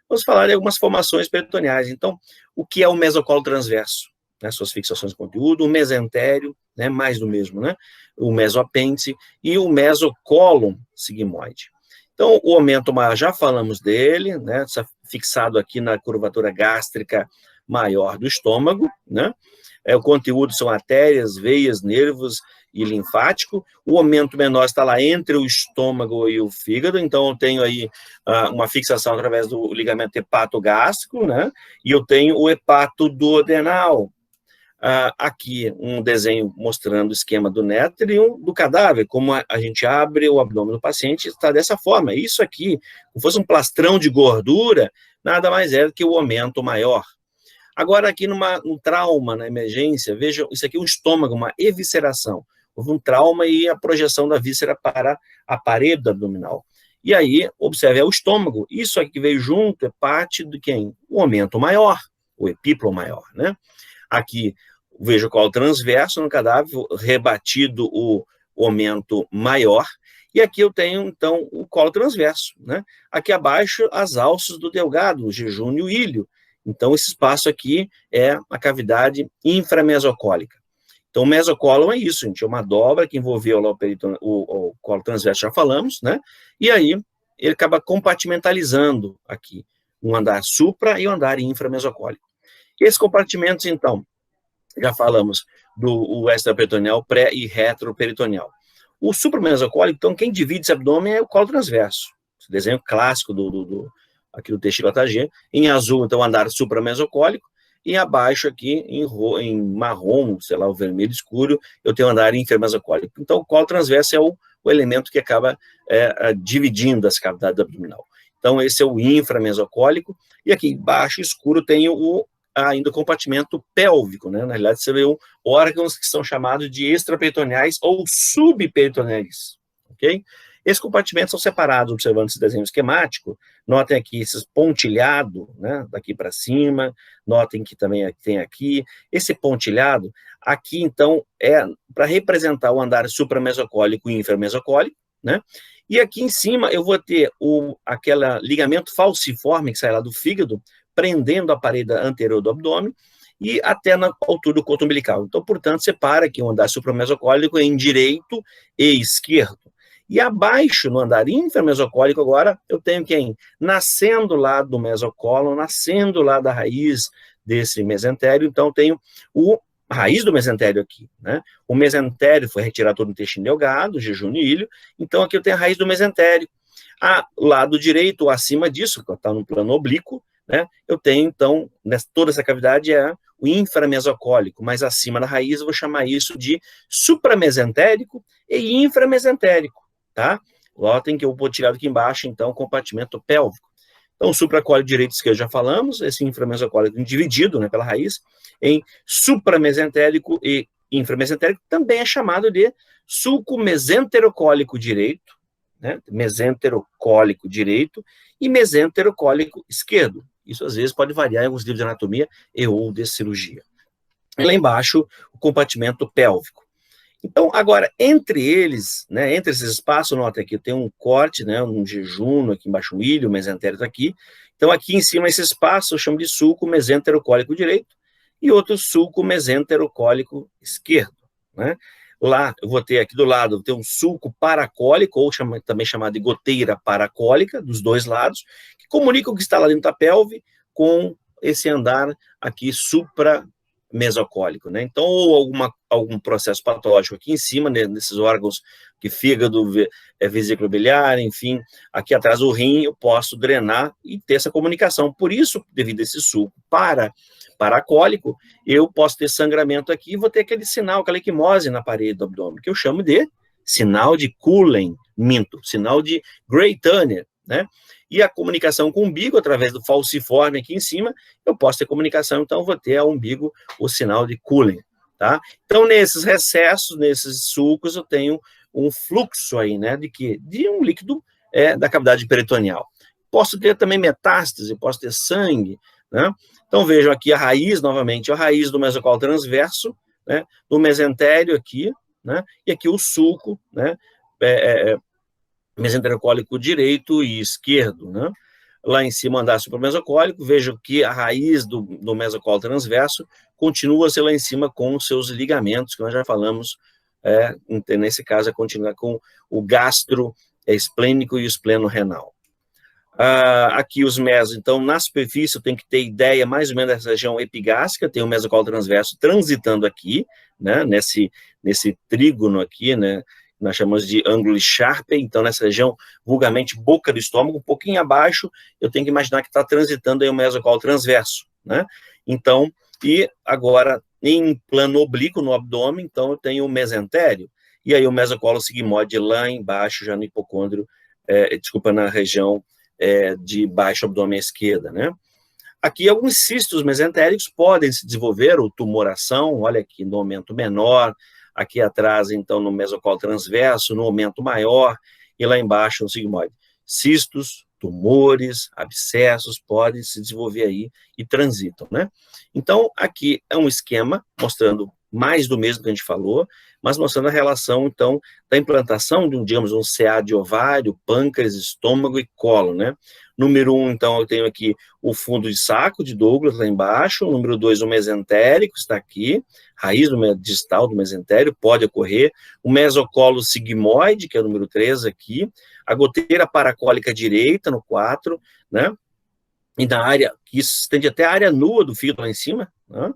Vamos falar de algumas formações peritoneais. Então, o que é o mesocolo transverso? Né, suas fixações de conteúdo, o mesentério, né, mais do mesmo, né, o mesopêndice e o mesocólon sigmoide. Então, o aumento maior, já falamos dele, né, fixado aqui na curvatura gástrica maior do estômago, né, o conteúdo são artérias, veias, nervos e linfático. O aumento menor está lá entre o estômago e o fígado, então eu tenho aí uma fixação através do ligamento hepatogástrico, né, e eu tenho o hepatoduodenal. Aqui um desenho mostrando o esquema do néter e um do cadáver, como a gente abre o abdômen do paciente, está dessa forma. Isso aqui, se fosse um plastrão de gordura, nada mais é do que o aumento maior. Agora aqui num trauma, na emergência, vejam, isso aqui é um estômago, uma evisceração. Houve um trauma e a projeção da víscera para a parede abdominal. E aí, observe, é o estômago. Isso aqui que veio junto é parte de quem? O aumento maior, o epíplo maior, né? Aqui, vejo o colo transverso no cadáver, rebatido o aumento maior, e aqui eu tenho, então, o colo transverso, né? Aqui abaixo, as alças do delgado, o jejúnio e o ilho. Então, esse espaço aqui é a cavidade inframesocólica. Então, o mesocólon é isso, gente, é uma dobra que envolveu lá o colo transverso, já falamos, né? E aí, ele acaba compartimentalizando aqui, um andar supra e um andar inframesocólico. Esses compartimentos, então, já falamos do extraperitoneal, pré e retroperitoneal. O supramesocólico, então, quem divide esse abdômen é o colo transverso. Esse desenho clássico aqui do testículo ATG. Em azul, então, andar supramesocólico. E abaixo aqui, em marrom, sei lá, o vermelho escuro, eu tenho andar inframesocólico. Então, o colo transverso é o elemento que acaba dividindo as cavidades abdominal. Então, esse é o inframesocólico. E aqui embaixo, escuro, tem ainda o compartimento pélvico, né? Na realidade, seriam órgãos que são chamados de extraperitoneais ou subperitoneais, ok? Esses compartimentos são separados, observando esse desenho esquemático. Notem aqui esses pontilhado, né, daqui para cima, notem que também tem aqui, esse pontilhado, aqui então é para representar o andar supramesocólico e inframesocólico, né, e aqui em cima eu vou ter aquele ligamento falciforme que sai lá do fígado, prendendo a parede anterior do abdômen, e até na altura do coto umbilical. Então, portanto, separa aqui o andar supramesocólico em direito e esquerdo. E abaixo, no andar inframesocólico, agora, eu tenho quem? Nascendo lá do mesocolo, nascendo lá da raiz desse mesentério, então tenho a raiz do mesentério aqui, né? O mesentério foi retirado todo o intestino delgado, jejum e ilho, então aqui eu tenho a raiz do mesentério. Lado direito, acima disso, que está no plano oblíquo, né? Eu tenho, então, toda essa cavidade é o inframesocólico, mas acima da raiz eu vou chamar isso de supramesentérico e inframesentérico, tá? Notem que eu vou tirar aqui embaixo, então, o compartimento pélvico. Então, o supracólico direito e esquerdo já falamos, esse inframesocólico dividido, né, pela raiz, em supramesentérico e inframesentérico, também é chamado de sulcomesenterocólico direito, né, mesenterocólico direito e mesenterocólico esquerdo. Isso, às vezes, pode variar em alguns livros de anatomia e ou de cirurgia. E lá embaixo, o compartimento pélvico. Então, agora, entre eles, né, entre esses espaços, nota aqui, eu tenho um corte, né, um jejum, aqui embaixo um ilho, o mesentérico aqui. Então, aqui em cima, esse espaço eu chamo de sulco mesenterocólico direito e outro sulco mesenterocólico esquerdo, né? Lá, eu vou ter aqui do lado, eu vou ter um sulco paracólico, ou também chamado de goteira paracólica, dos dois lados, que comunica o que está lá dentro da pelve com esse andar aqui supramesocólico, né? Então, ou algum processo patológico aqui em cima, né, nesses órgãos, que fígado, vesícula biliar, enfim, aqui atrás do rim, eu posso drenar e ter essa comunicação. Por isso, devido a esse sulco paracólico, eu posso ter sangramento aqui e vou ter aquele sinal, aquela equimose na parede do abdômen, que eu chamo de sinal de Cullen, sinal de Gray-Turner, né? E a comunicação com o umbigo, através do falciforme aqui em cima, eu posso ter comunicação, então vou ter ao umbigo o sinal de Cullen, tá? Então, nesses recessos, nesses sulcos, eu tenho um fluxo aí, né, de um líquido da cavidade peritoneal. Posso ter também metástase, posso ter sangue, né? Então, vejam aqui a raiz, novamente, a raiz do mesocolo transverso, né, do mesentério aqui, né, e aqui o sulco, né, mesenterocólico direito e esquerdo, né? Lá em cima, andar supramesocólico, vejo que a raiz do mesocolo transverso continua a ser lá em cima com os seus ligamentos, que nós já falamos, nesse caso, continua com o gastro esplênico e o espleno renal. Aqui os mesos, então, na superfície, eu tenho que ter ideia mais ou menos dessa região epigástrica, tem o mesocolo transverso transitando aqui, né, nesse trígono aqui, né, nós chamamos de ângulo Sharpe, então nessa região, vulgarmente, boca do estômago, um pouquinho abaixo, eu tenho que imaginar que está transitando aí o mesocolo transverso, né? Então, e agora, em plano oblíquo no abdômen, então eu tenho o mesentério, e aí o mesocolo sigmoide lá embaixo, já no hipocôndrio, na região de baixo abdômen à esquerda, né? Aqui, alguns cistos mesentéricos podem se desenvolver, ou tumoração, olha aqui, no aumento menor, aqui atrás, então, no mesocolo transverso, no aumento maior, e lá embaixo no sigmoide. Cistos, tumores, abscessos podem se desenvolver aí e transitam, né? Então, aqui é um esquema mostrando mais do mesmo que a gente falou, mas mostrando a relação, então, da implantação de digamos, um CA de ovário, pâncreas, estômago e colo, né? Número 1, então, eu tenho aqui o fundo de saco de Douglas, lá embaixo. Número 2, o mesentérico, está aqui. Raiz distal do mesentério, pode ocorrer. O mesocolo sigmoide, que é o número 3 aqui. A goteira paracólica direita, no 4, né? E na área, que isso estende até a área nua do fígado lá em cima, né?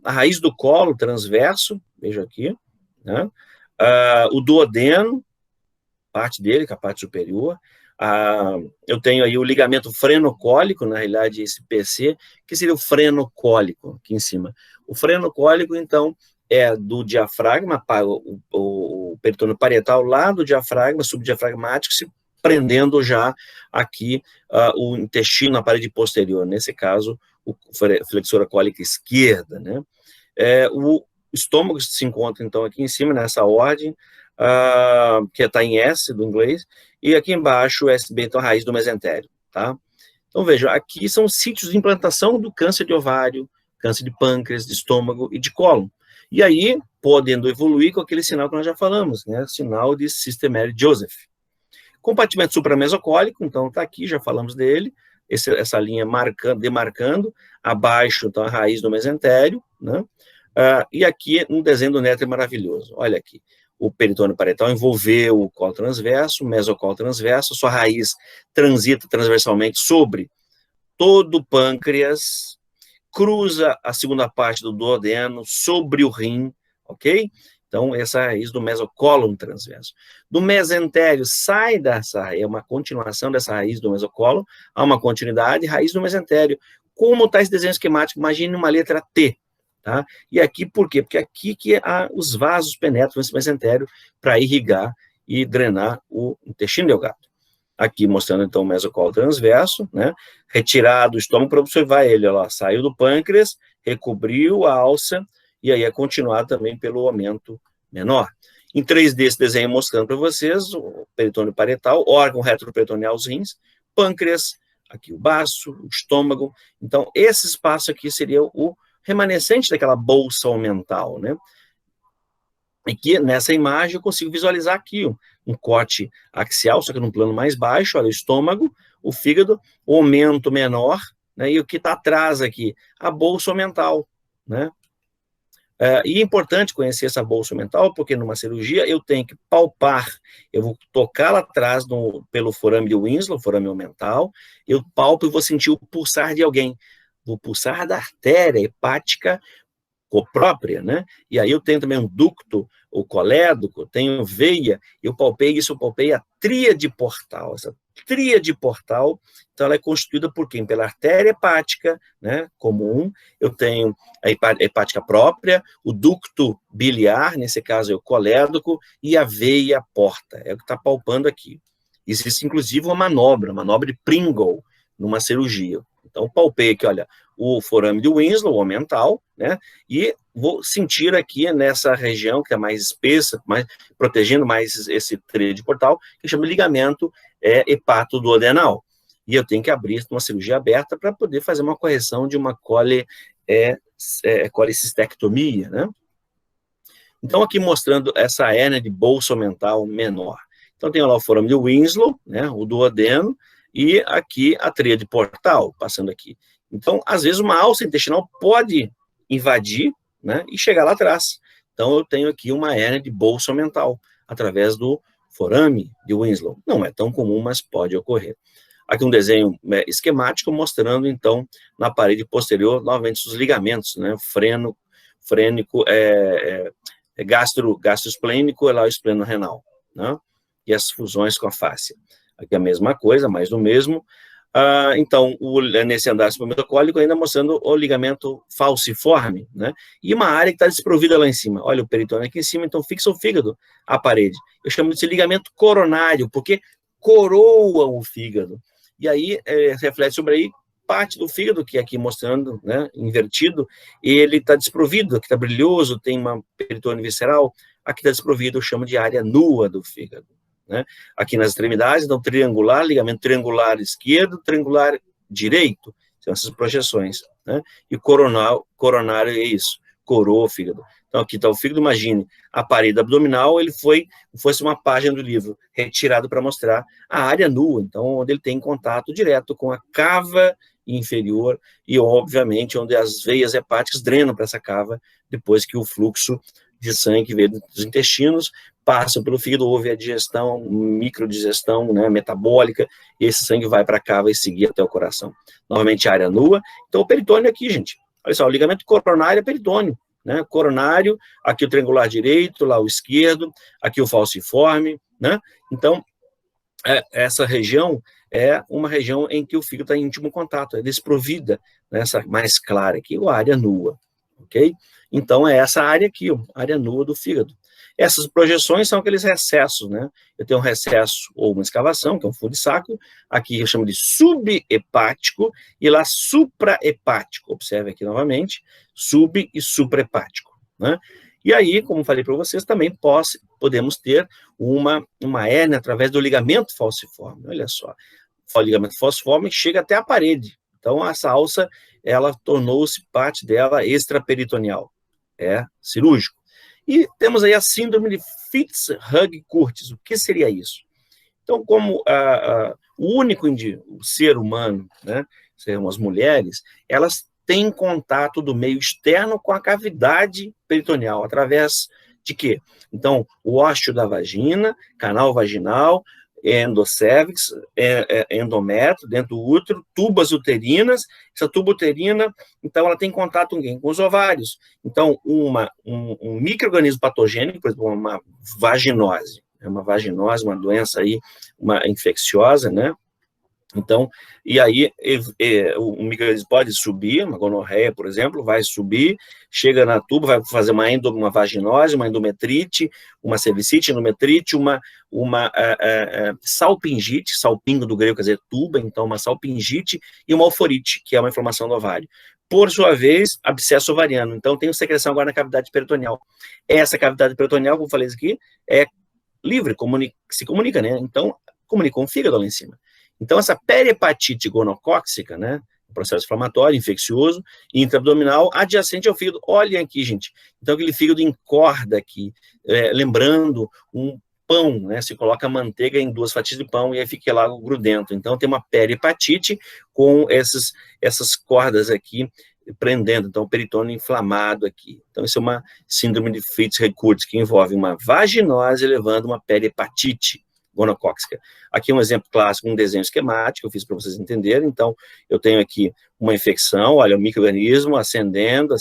A raiz do colo transverso, veja aqui, né? O duodeno, parte dele, que é a parte superior. Eu tenho aí o ligamento frenocólico, na realidade, esse PC, que seria o frenocólico, aqui em cima. O frenocólico, então, é do diafragma, o peritônio parietal lá do diafragma, subdiafragmático, se prendendo já aqui o intestino na parede posterior, nesse caso, o flexora cólica esquerda, né? O estômago se encontra, então, aqui em cima, nessa ordem, que está em S do inglês, e aqui embaixo o SB, então a raiz do mesentério, tá? Então vejam, aqui são sítios de implantação do câncer de ovário, câncer de pâncreas, de estômago e de cólon. E aí, podendo evoluir com aquele sinal que nós já falamos, né? Sinal de Sister-Mary-Joseph. Compartimento supramesocólico, então está aqui, já falamos dele, essa linha demarcando, abaixo, então, a raiz do mesentério, né? E aqui um desenho do nétrio maravilhoso, olha aqui, o peritônio parietal envolveu o colo transverso, o mesocolo transverso, sua raiz transita transversalmente sobre todo o pâncreas, cruza a segunda parte do duodeno, sobre o rim, ok? Então, essa raiz do mesocólon transverso. Do mesentério, sai dessa, é uma continuação dessa raiz do mesocólon, há uma continuidade, raiz do mesentério. Como está esse desenho esquemático? Imagine uma letra T, tá? E aqui, por quê? Porque aqui que os vasos penetram esse mesentério para irrigar e drenar o intestino delgado. Aqui mostrando, então, o mesocolo transverso, né? Retirado o estômago para observar ele, ó, saiu do pâncreas, recobriu a alça, e aí é continuado também pelo aumento menor. Em 3D, esse desenho mostrando para vocês o peritônio parietal, órgão retroperitoneal, os rins, pâncreas, aqui o baço, o estômago. Então, esse espaço aqui seria o remanescente daquela bolsa omental, né? E que nessa imagem eu consigo visualizar aqui um corte axial, só que num plano mais baixo, olha o estômago, o fígado, o aumento menor, né, e o que está atrás aqui, a bolsa omental, né? E é importante conhecer essa bolsa omental, porque numa cirurgia eu tenho que palpar, eu vou tocar lá atrás pelo forame de Winslow, forame omental, eu palpo e vou sentir o pulsar de alguém, o pulsar da artéria hepática própria, né? E aí eu tenho também um ducto, o colédoco, tenho veia, eu palpei a tríade portal. Essa tríade portal, então ela é constituída por quem? Pela artéria hepática, né, comum, eu tenho a hepática própria, o ducto biliar, nesse caso é o colédoco, e a veia porta, é o que está palpando aqui. Existe, inclusive, uma manobra de Pringle, numa cirurgia. Então, palpei aqui, olha, o forame de Winslow, o mental, né? E vou sentir aqui nessa região que é mais espessa, protegendo mais esse tríade portal, que chama de ligamento hepatoduodenal. E eu tenho que abrir uma cirurgia aberta para poder fazer uma correção de uma colecistectomia, né? Então, aqui mostrando essa hérnia de bolsa mental menor. Então, tem lá o forame de Winslow, né? O duodeno, e aqui a tríade portal, passando aqui. Então, às vezes, uma alça intestinal pode invadir, né, e chegar lá atrás. Então, eu tenho aqui uma hérnia de bolsa mental, através do forame de Winslow. Não é tão comum, mas pode ocorrer. Aqui um desenho esquemático mostrando, então, na parede posterior, novamente, os ligamentos, né, frênico, gastroesplênico e lá o espleno renal, né, e as fusões com a fáscia. Aqui a mesma coisa, mais do mesmo. Então, nesse andar suprametocólico, ainda mostrando o ligamento falciforme, né? E uma área que está desprovida lá em cima. Olha o peritônio aqui em cima, então fixa o fígado à parede. Eu chamo de ligamento coronário, porque coroa o fígado. E aí, reflete sobre aí, parte do fígado, que é aqui mostrando, né, invertido, ele está desprovido, aqui está brilhoso, tem uma peritônio visceral, aqui está desprovido, eu chamo de área nua do fígado. Né? Aqui nas extremidades, então, triangular, ligamento triangular esquerdo, triangular direito, são essas projeções, né? E coronário é isso, coroa o fígado. Então, aqui está o fígado, imagine, a parede abdominal, ele fosse uma página do livro, retirado para mostrar a área nua, então, onde ele tem contato direto com a cava inferior e, obviamente, onde as veias hepáticas drenam para essa cava, depois que o fluxo de sangue que veio dos intestinos passa pelo fígado, houve a digestão, microdigestão, né, metabólica, e esse sangue vai para a cava e seguir até o coração. Novamente, a área nua. Então, o peritônio aqui, gente. Olha só, o ligamento coronário é peritônio, né? Coronário, aqui o triangular direito, lá o esquerdo, aqui o falciforme, né? Então, essa região é uma região em que o fígado está em íntimo contato, é desprovida, né, essa mais clara aqui, a área nua, ok? Então, é essa área aqui, ó, área nua do fígado. Essas projeções são aqueles recessos, né? Eu tenho um recesso ou uma escavação, que é um furo de saco, aqui eu chamo de subhepático, e lá suprahepático. Observe aqui novamente, sub e suprahepático, né? E aí, como falei para vocês, também podemos ter uma hérnia através do ligamento falciforme. Olha só, o ligamento falciforme chega até a parede. Então, essa alça, ela tornou-se parte dela extraperitoneal. É cirúrgico. E temos aí a síndrome de Fitz-Hugh-Curtis. O que seria isso? Então, como o único o ser humano, né, são as mulheres, elas têm contato do meio externo com a cavidade peritoneal, através de quê? Então, o ósseo da vagina, canal vaginal, endocérvix, endométrio, dentro do útero, tubas uterinas. Essa tuba uterina, então, ela tem contato com os ovários. Então, um micro-organismo patogênico, por exemplo, uma vaginose, uma doença aí, uma infecciosa, né? Então, e aí o micro-organismo pode subir, uma gonorreia, por exemplo, vai subir, chega na tuba, vai fazer uma vaginose, uma endometrite, uma cervicite, endometrite, uma salpingite, salpingo do grego quer dizer tuba, então uma salpingite, e uma oforite, que é uma inflamação do ovário. Por sua vez, abscesso ovariano. Então, tem secreção agora na cavidade peritoneal. Essa cavidade peritoneal, como eu falei aqui, é livre, se comunica, né? Então, comunica com o fígado lá em cima. Então, essa perihepatite gonocócica, né, processo inflamatório, infeccioso, intraabdominal, adjacente ao fígado. Olhem aqui, gente. Então, aquele fígado encorda aqui, lembrando um pão, né, se coloca manteiga em 2 fatias de pão e aí fica lá grudento. Então, tem uma perihepatite com essas cordas aqui prendendo, então, o peritônio inflamado aqui. Então, isso é uma síndrome de Fitz-Hugh-Curtis, que envolve uma vaginose levando uma perihepatite gonocócica. Aqui um exemplo clássico, um desenho esquemático, que eu fiz para vocês entenderem. Então, eu tenho aqui uma infecção, olha, o micro-organismo ascendendo,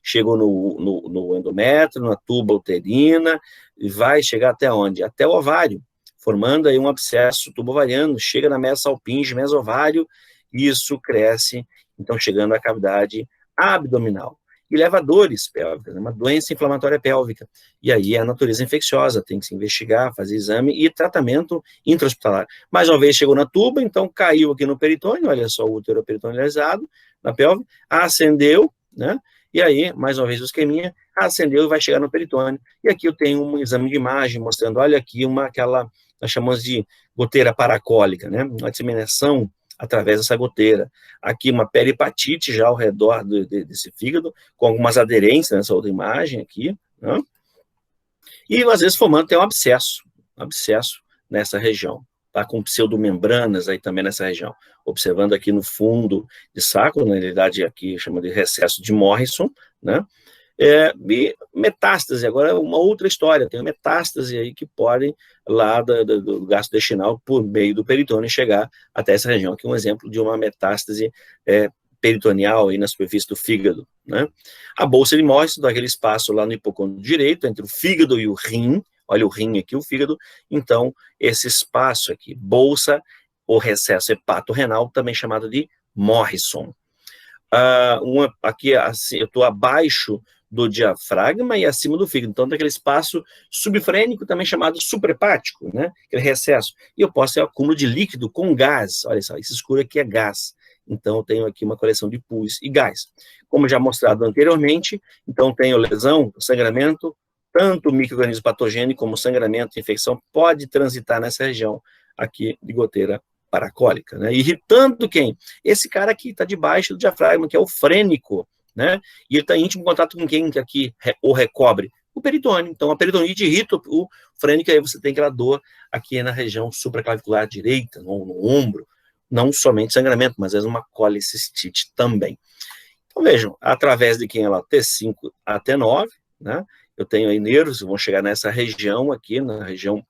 chegou no endométrio, na tuba uterina, e vai chegar até onde? Até o ovário, formando aí um abscesso tubo-ovariano, chega na mesalpinge, mesovário, isso cresce, então chegando à cavidade abdominal. E leva a dores pélvicas, uma doença inflamatória pélvica. E aí é a natureza infecciosa, tem que se investigar, fazer exame e tratamento intra-hospitalar. Mais uma vez chegou na tuba, então caiu aqui no peritônio, olha só o útero peritonealizado na pelve, ascendeu, né? E aí, mais uma vez o esqueminha, ascendeu e vai chegar no peritônio. E aqui eu tenho um exame de imagem mostrando, olha aqui aquela, nós chamamos de goteira paracólica, né? Uma disseminação através dessa goteira. Aqui uma perihepatite já ao redor desse fígado, com algumas aderências nessa outra imagem aqui, né? E às vezes formando até um abscesso nessa região, tá? Com pseudomembranas aí também nessa região. Observando aqui no fundo de saco, na realidade aqui chama de recesso de Morrison, né? E metástase, agora é uma outra história, tem metástase aí que podem lá do gastrointestinal por meio do peritônio chegar até essa região. Aqui um exemplo de uma metástase peritoneal aí na superfície do fígado, né? A bolsa de Morrison dá aquele espaço lá no hipocôndrio direito, entre o fígado e o rim, olha o rim aqui, o fígado, então esse espaço aqui, bolsa ou recesso hepato-renal, também chamado de Morrison. Aqui assim, eu estou abaixo do diafragma e acima do fígado, então tem aquele espaço subfrênico também chamado suprahepático, né, aquele recesso, e eu posso ter acúmulo de líquido com gás, olha só, esse escuro aqui é gás, então eu tenho aqui uma coleção de pus e gás, como já mostrado anteriormente, então tenho lesão, sangramento, tanto micro-organismo patogênico como sangramento, infecção, pode transitar nessa região aqui de goteira paracólica, né, irritando quem? Esse cara aqui está debaixo do diafragma, que é o frênico, né? E ele está em íntimo contato com quem que aqui o recobre? O peritônio. Então, a peritonite irrita o frênico, aí você tem aquela dor aqui na região supraclavicular direita, no ombro, não somente sangramento, mas às vezes uma colicistite também. Então, vejam, através de quem ela T5 a T9, né? Eu tenho aí nervos, vão chegar nessa região aqui, na região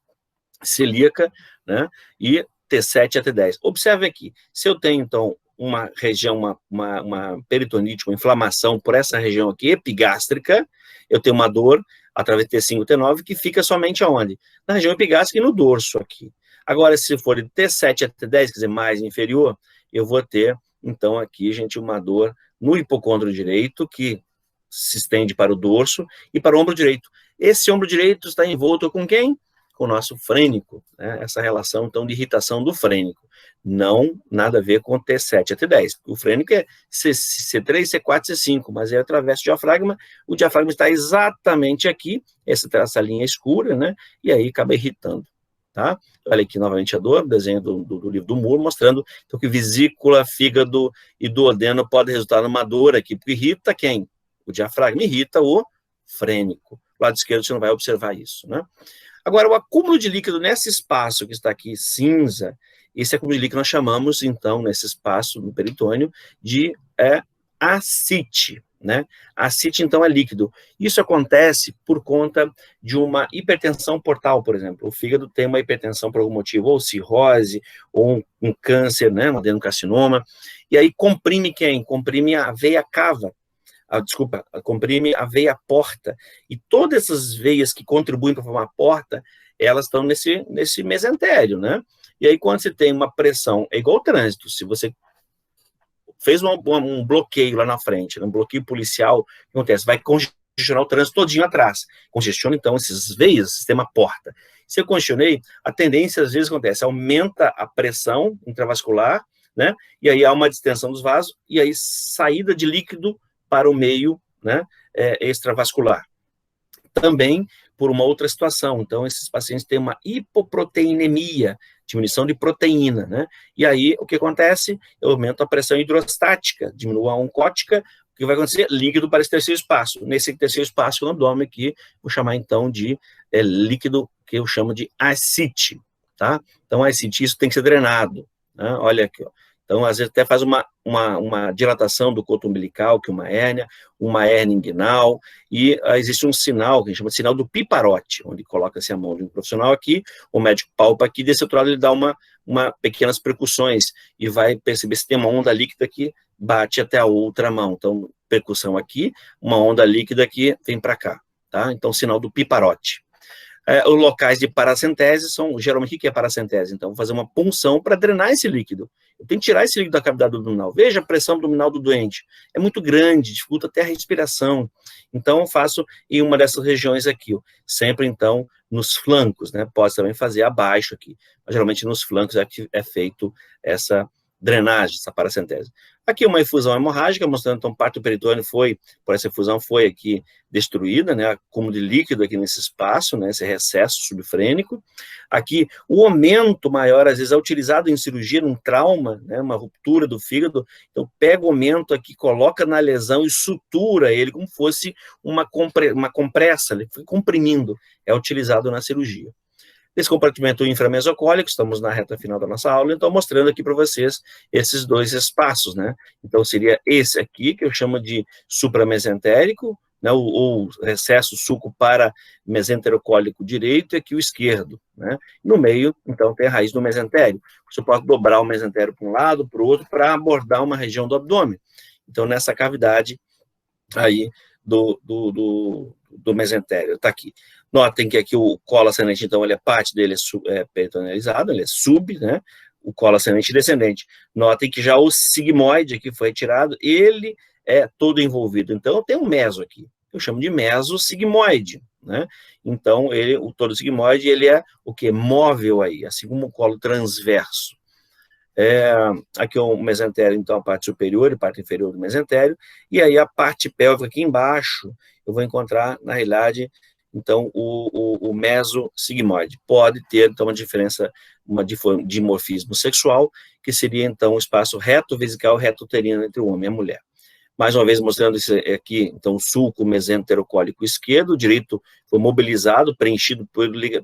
celíaca, né? E T7 a T10. Observe aqui, se eu tenho, então, uma região, uma peritonite, uma inflamação por essa região aqui, epigástrica, eu tenho uma dor através de T5, T9, que fica somente aonde? Na região epigástrica e no dorso aqui. Agora, se for de T7 a T10, quer dizer, mais inferior, eu vou ter, então, aqui, gente, uma dor no hipocôndrio direito, que se estende para o dorso e para o ombro direito. Esse ombro direito está envolto com quem? com o nosso frênico, né? Essa relação, então, de irritação do frênico. Não nada a ver com T7 a T10. O frênico é C3, C4, C5, mas é através do diafragma. O diafragma está exatamente aqui, essa linha escura, né? E aí acaba irritando. Tá? Olha aqui novamente a dor, desenho do livro do Moore, mostrando então, que vesícula, fígado e duodeno podem resultar numa dor aqui, porque irrita quem? O diafragma, irrita o frênico. Do lado esquerdo você não vai observar isso, né? Agora, o acúmulo de líquido nesse espaço que está aqui cinza, esse acúmulo de líquido nós chamamos, então, nesse espaço no peritônio, de ascite, né? A ascite, então, é líquido. Isso acontece por conta de uma hipertensão portal, por exemplo. O fígado tem uma hipertensão por algum motivo, ou cirrose, ou um câncer, né? Um adenocarcinoma. E aí comprime quem? Comprime a veia cava. Comprime a veia porta. E todas essas veias que contribuem para formar a porta, elas estão nesse mesentério, né? E aí, quando você tem uma pressão, é igual ao trânsito, se você fez um bloqueio lá na frente, um bloqueio policial, o que acontece? Vai congestionar o trânsito todinho atrás. Congestiona, então, essas veias, sistema porta. Se eu congestionei, a tendência, às vezes, acontece, aumenta a pressão intravascular, né? E aí há uma distensão dos vasos, e aí saída de líquido para o meio, né, extravascular. Também por uma outra situação. Então, esses pacientes têm uma hipoproteinemia, diminuição de proteína, né? E aí, o que acontece? Eu aumento a pressão hidrostática, diminuo a oncótica, o que vai acontecer? Líquido para esse terceiro espaço. Nesse terceiro espaço no abdômen aqui, vou chamar então de líquido, que eu chamo de ascite, tá? Então, ascite, isso tem que ser drenado, né? Olha aqui, ó. Então, às vezes, até faz uma dilatação do coto umbilical, que é uma hérnia inguinal, e existe um sinal, que a gente chama de sinal do piparote, onde coloca-se a mão de um profissional aqui, o médico palpa aqui, desse outro lado ele dá uma pequenas percussões, e vai perceber se tem uma onda líquida que bate até a outra mão. Então, percussão aqui, uma onda líquida que vem para cá, tá? Então, sinal do piparote. Os locais de paracentese são, geralmente, o que é paracentese? Então, vou fazer uma punção para drenar esse líquido. Eu tenho que tirar esse líquido da cavidade abdominal. Veja a pressão abdominal do doente. É muito grande, dificulta até a respiração. Então, eu faço em uma dessas regiões aqui, ó. Sempre, então, nos flancos, né? Pode também fazer abaixo aqui. Mas, geralmente, nos flancos é feito essa drenagem, essa paracentese. Aqui uma efusão hemorrágica, mostrando, então, parte do peritônio por essa efusão foi aqui destruída, né, acúmulo de líquido aqui nesse espaço, né, esse recesso subfrênico. Aqui, o aumento maior, às vezes, é utilizado em cirurgia, num trauma, né, uma ruptura do fígado, então pega o aumento aqui, coloca na lesão e sutura ele como fosse uma compressa, ele foi comprimindo, é utilizado na cirurgia. Esse compartimento inframesocólico, estamos na reta final da nossa aula, então mostrando aqui para vocês esses dois espaços, né? Então seria esse aqui, que eu chamo de supramesentérico, né, ou recesso sulco para mesenterocólico direito, e aqui o esquerdo, né? No meio, então, tem a raiz do mesentério. Você pode dobrar o mesentério para um lado, para o outro, para abordar uma região do abdômen. Então, nessa cavidade aí do mesentério, está aqui. Notem que aqui o colo ascendente, então, ele é parte dele é peritonealizado, ele é né? O colo ascendente e descendente. Notem que já o sigmoide aqui foi retirado, ele é todo envolvido. Então, eu tenho um meso aqui, eu chamo de mesosigmoide, né? Então, o todo sigmoide, ele é o que? Móvel aí, assim como o colo transverso. Aqui é o mesentério, então, a parte superior e parte inferior do mesentério, e aí a parte pélvica aqui embaixo, eu vou encontrar, na realidade, então, o mesosigmoide. Pode ter, então, uma diferença, uma dimorfismo sexual, que seria, então, o espaço reto-vesical, reto-uterino entre o homem e a mulher. Mais uma vez, mostrando isso aqui, então, o sulco mesenterocólico esquerdo, o direito foi mobilizado, preenchido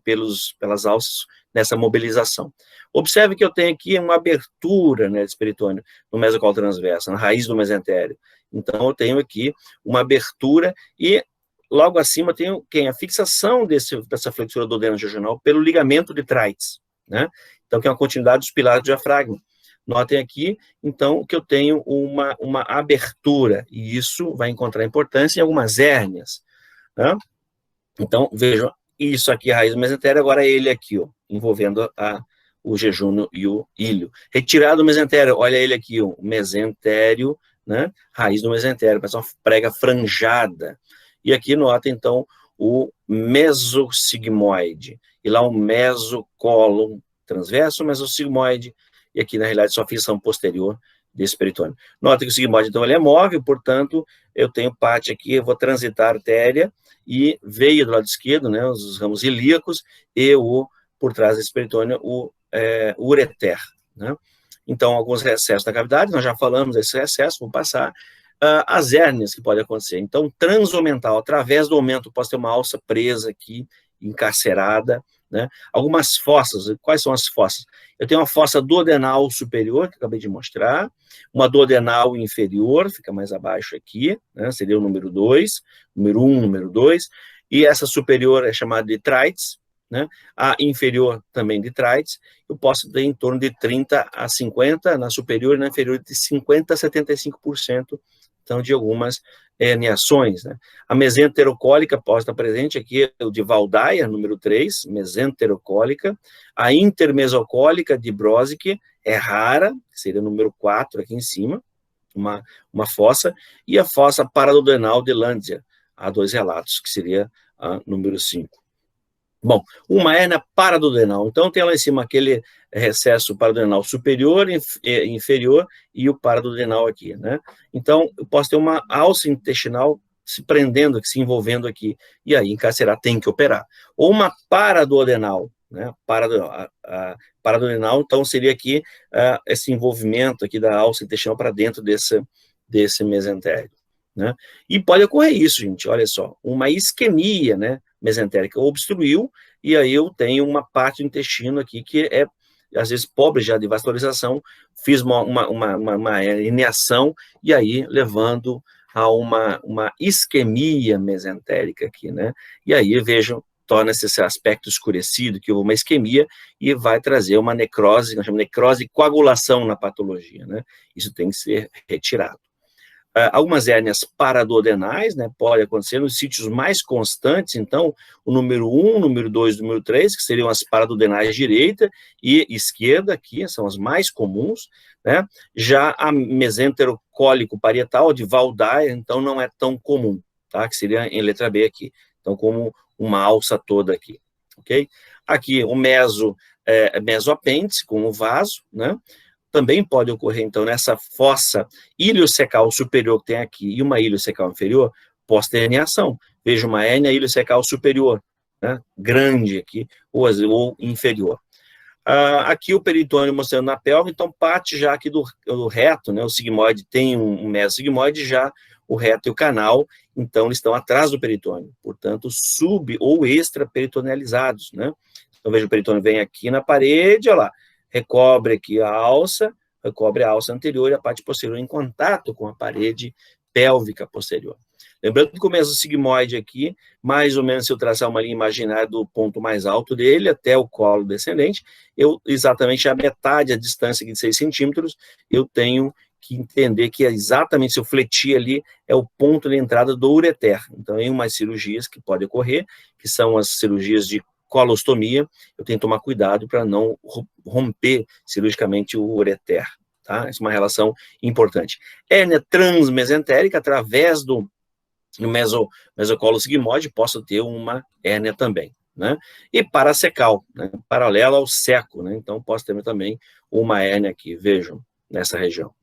pelas alças nessa mobilização. Observe que eu tenho aqui uma abertura, né, desse peritônio, no mesocolo transverso, na raiz do mesentério. Então, eu tenho aqui uma abertura e logo acima tenho a fixação dessa flexura duodeno-jejunal pelo ligamento de Treitz, né? Então, que é uma continuidade dos pilares do diafragma. Notem aqui, então, que eu tenho uma abertura, e isso vai encontrar importância em algumas hérnias, né? Então, vejam, isso aqui é a raiz do mesentério, agora ele aqui, ó, envolvendo o jejúnio e o ilho. Retirado do mesentério, olha ele aqui, ó, o mesentério, né? Raiz do mesentério, parece uma prega franjada. E aqui nota, então, o mesosigmoide, e lá o mesocólon transverso, o mesosigmoide, e aqui, na realidade, só a fissão posterior desse peritônio. Nota que o sigmoide, então, ele é móvel, portanto, eu tenho parte aqui, eu vou transitar a artéria e veia do lado esquerdo, né, os ramos ilíacos, e por trás desse peritônio, o ureter, né? Então, alguns recessos da cavidade, nós já falamos desses recessos, vou passar. As hérnias que podem acontecer. Então, transomental, através do aumento, posso ter uma alça presa aqui, encarcerada, né? Algumas fossas, quais são as fossas? Eu tenho uma fossa duodenal superior, que acabei de mostrar, uma duodenal inferior, fica mais abaixo aqui, né? Seria o número 2, número 1, número 2, e essa superior é chamada de trites, né? A inferior também de trites, eu posso ter em torno de 30 a 50, na superior e na inferior de 50 a 75%, então, de algumas herniações, né? A mesenterocólica pode estar presente aqui, o de Waldeyer, número 3, mesenterocólica. A intermesocólica de Brozick é rara, seria o número 4 aqui em cima, uma fossa, e a fossa paraduodenal de Landia, há 2 relatos, que seria a número 5. Bom, uma hérnia paraduodenal. Então, tem lá em cima aquele recesso paraduodenal superior, inferior, e o paraduodenal aqui, né? Então, eu posso ter uma alça intestinal se prendendo, se envolvendo aqui, e aí encarcerar, tem que operar. Ou uma paraduodenal, né? Paraduodenal, então, seria aqui esse envolvimento aqui da alça intestinal para dentro desse mesentérico, né? E pode ocorrer isso, gente, olha só, uma isquemia, né, mesentérica obstruiu, e aí eu tenho uma parte do intestino aqui que é, às vezes, pobre já de vascularização, fiz uma herniação, e aí levando a uma isquemia mesentérica aqui, né? E aí, vejam, torna-se esse aspecto escurecido, que houve uma isquemia, e vai trazer uma necrose, nós chamamos de necrose e coagulação na patologia, né? Isso tem que ser retirado. Algumas hérnias paraduodenais, né, pode acontecer nos sítios mais constantes, então, o número 1, número 2, número 3, que seriam as paraduodenais direita e esquerda, aqui, são as mais comuns, né? Já a mesenterocólico parietal, de Waldeyer, então, não é tão comum, tá? Que seria em letra B aqui, então, como uma alça toda aqui, ok? Aqui, o mesoapêndice, com o vaso, né? Também pode ocorrer, então, nessa fossa iliocecal superior que tem aqui e uma iliocecal inferior, possa ter herniação. Veja uma hérnia iliocecal superior, né, grande aqui, ou inferior. Aqui o peritônio mostrando na pelve, então parte já aqui do reto, né, o sigmoide tem um mesosigmoide, já o reto e o canal, então eles estão atrás do peritônio, portanto, sub- ou extraperitonealizados, né. Então, veja, o peritônio vem aqui na parede, olha lá, recobre aqui a alça, recobre a alça anterior e a parte posterior em contato com a parede pélvica posterior. Lembrando que o mesosigmoide aqui, mais ou menos, se eu traçar uma linha imaginária do ponto mais alto dele até o colo descendente, exatamente a metade, a distância de 6 centímetros, eu tenho que entender que exatamente, se eu fletir ali, é o ponto de entrada do ureter. Então, em umas cirurgias que podem ocorrer, que são as cirurgias de colostomia, eu tenho que tomar cuidado para não romper cirurgicamente o ureter, tá? Essa é uma relação importante. Hérnia transmesentérica, através do mesocolo sigmoide, posso ter uma hérnia também, né? E paracecal, né? Paralela ao seco, né? Então, posso ter também uma hérnia aqui, vejam, nessa região.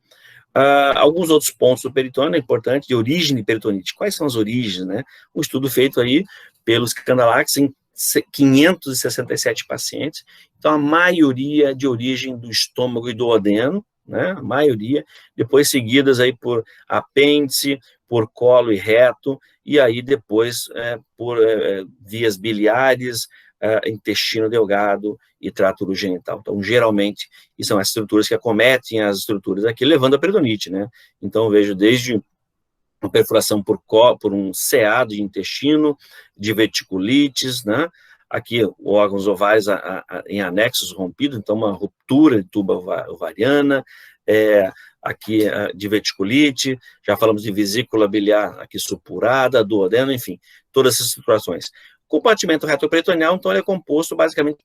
Alguns outros pontos do peritônio é importante, de origem de peritonite. Quais são as origens, né? Um estudo feito aí pelos Candalax em 567 pacientes, então a maioria de origem do estômago e do duodeno, né, a maioria, depois seguidas aí por apêndice, por colo e reto, e aí depois por vias biliares, intestino delgado e trato urogenital. Então, geralmente, são as estruturas que acometem as estruturas aqui, levando a peritonite, né? Então, eu vejo desde uma perfuração por um CA de intestino, diverticulites, né? Aqui, órgãos ovários em anexos rompidos, então uma ruptura de tuba ovariana, aqui diverticulite, já falamos de vesícula biliar aqui supurada, duodeno, enfim, todas essas situações. O compartimento retroperitoneal, então, ele é composto basicamente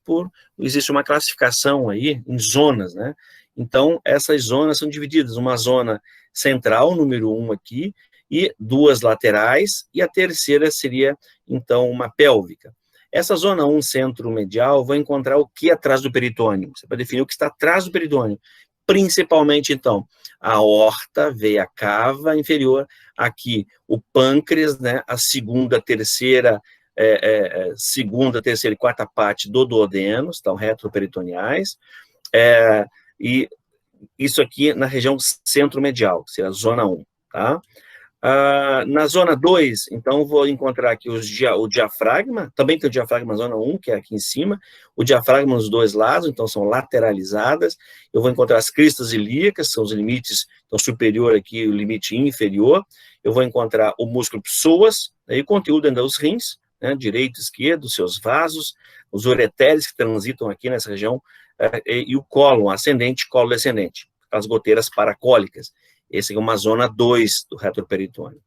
existe uma classificação aí em zonas, né? Então, essas zonas são divididas, uma zona central, número 1 aqui, e 2 laterais, e a terceira seria, então, uma pélvica. Essa zona 1 centro-medial, vou encontrar o que atrás do peritônio. Você vai definir o que está atrás do peritônio. Principalmente, então, a aorta, veia cava inferior, aqui o pâncreas, né, a segunda, terceira e quarta parte do duodeno, estão retroperitoneais, e isso aqui na região centro-medial, que seria a zona 1, tá? Na zona 2, então, vou encontrar aqui o diafragma, também tem o diafragma zona 1, que é aqui em cima, o diafragma nos 2 lados, então são lateralizadas. Eu vou encontrar as cristas ilíacas, são os limites, então superior aqui, o limite inferior. Eu vou encontrar o músculo psoas, e o conteúdo ainda dos rins, né, direito e esquerdo, seus vasos, os ureteres que transitam aqui nessa região, e o cólon ascendente, colo descendente, as goteiras paracólicas. Esse é uma zona 2 do retroperitônio,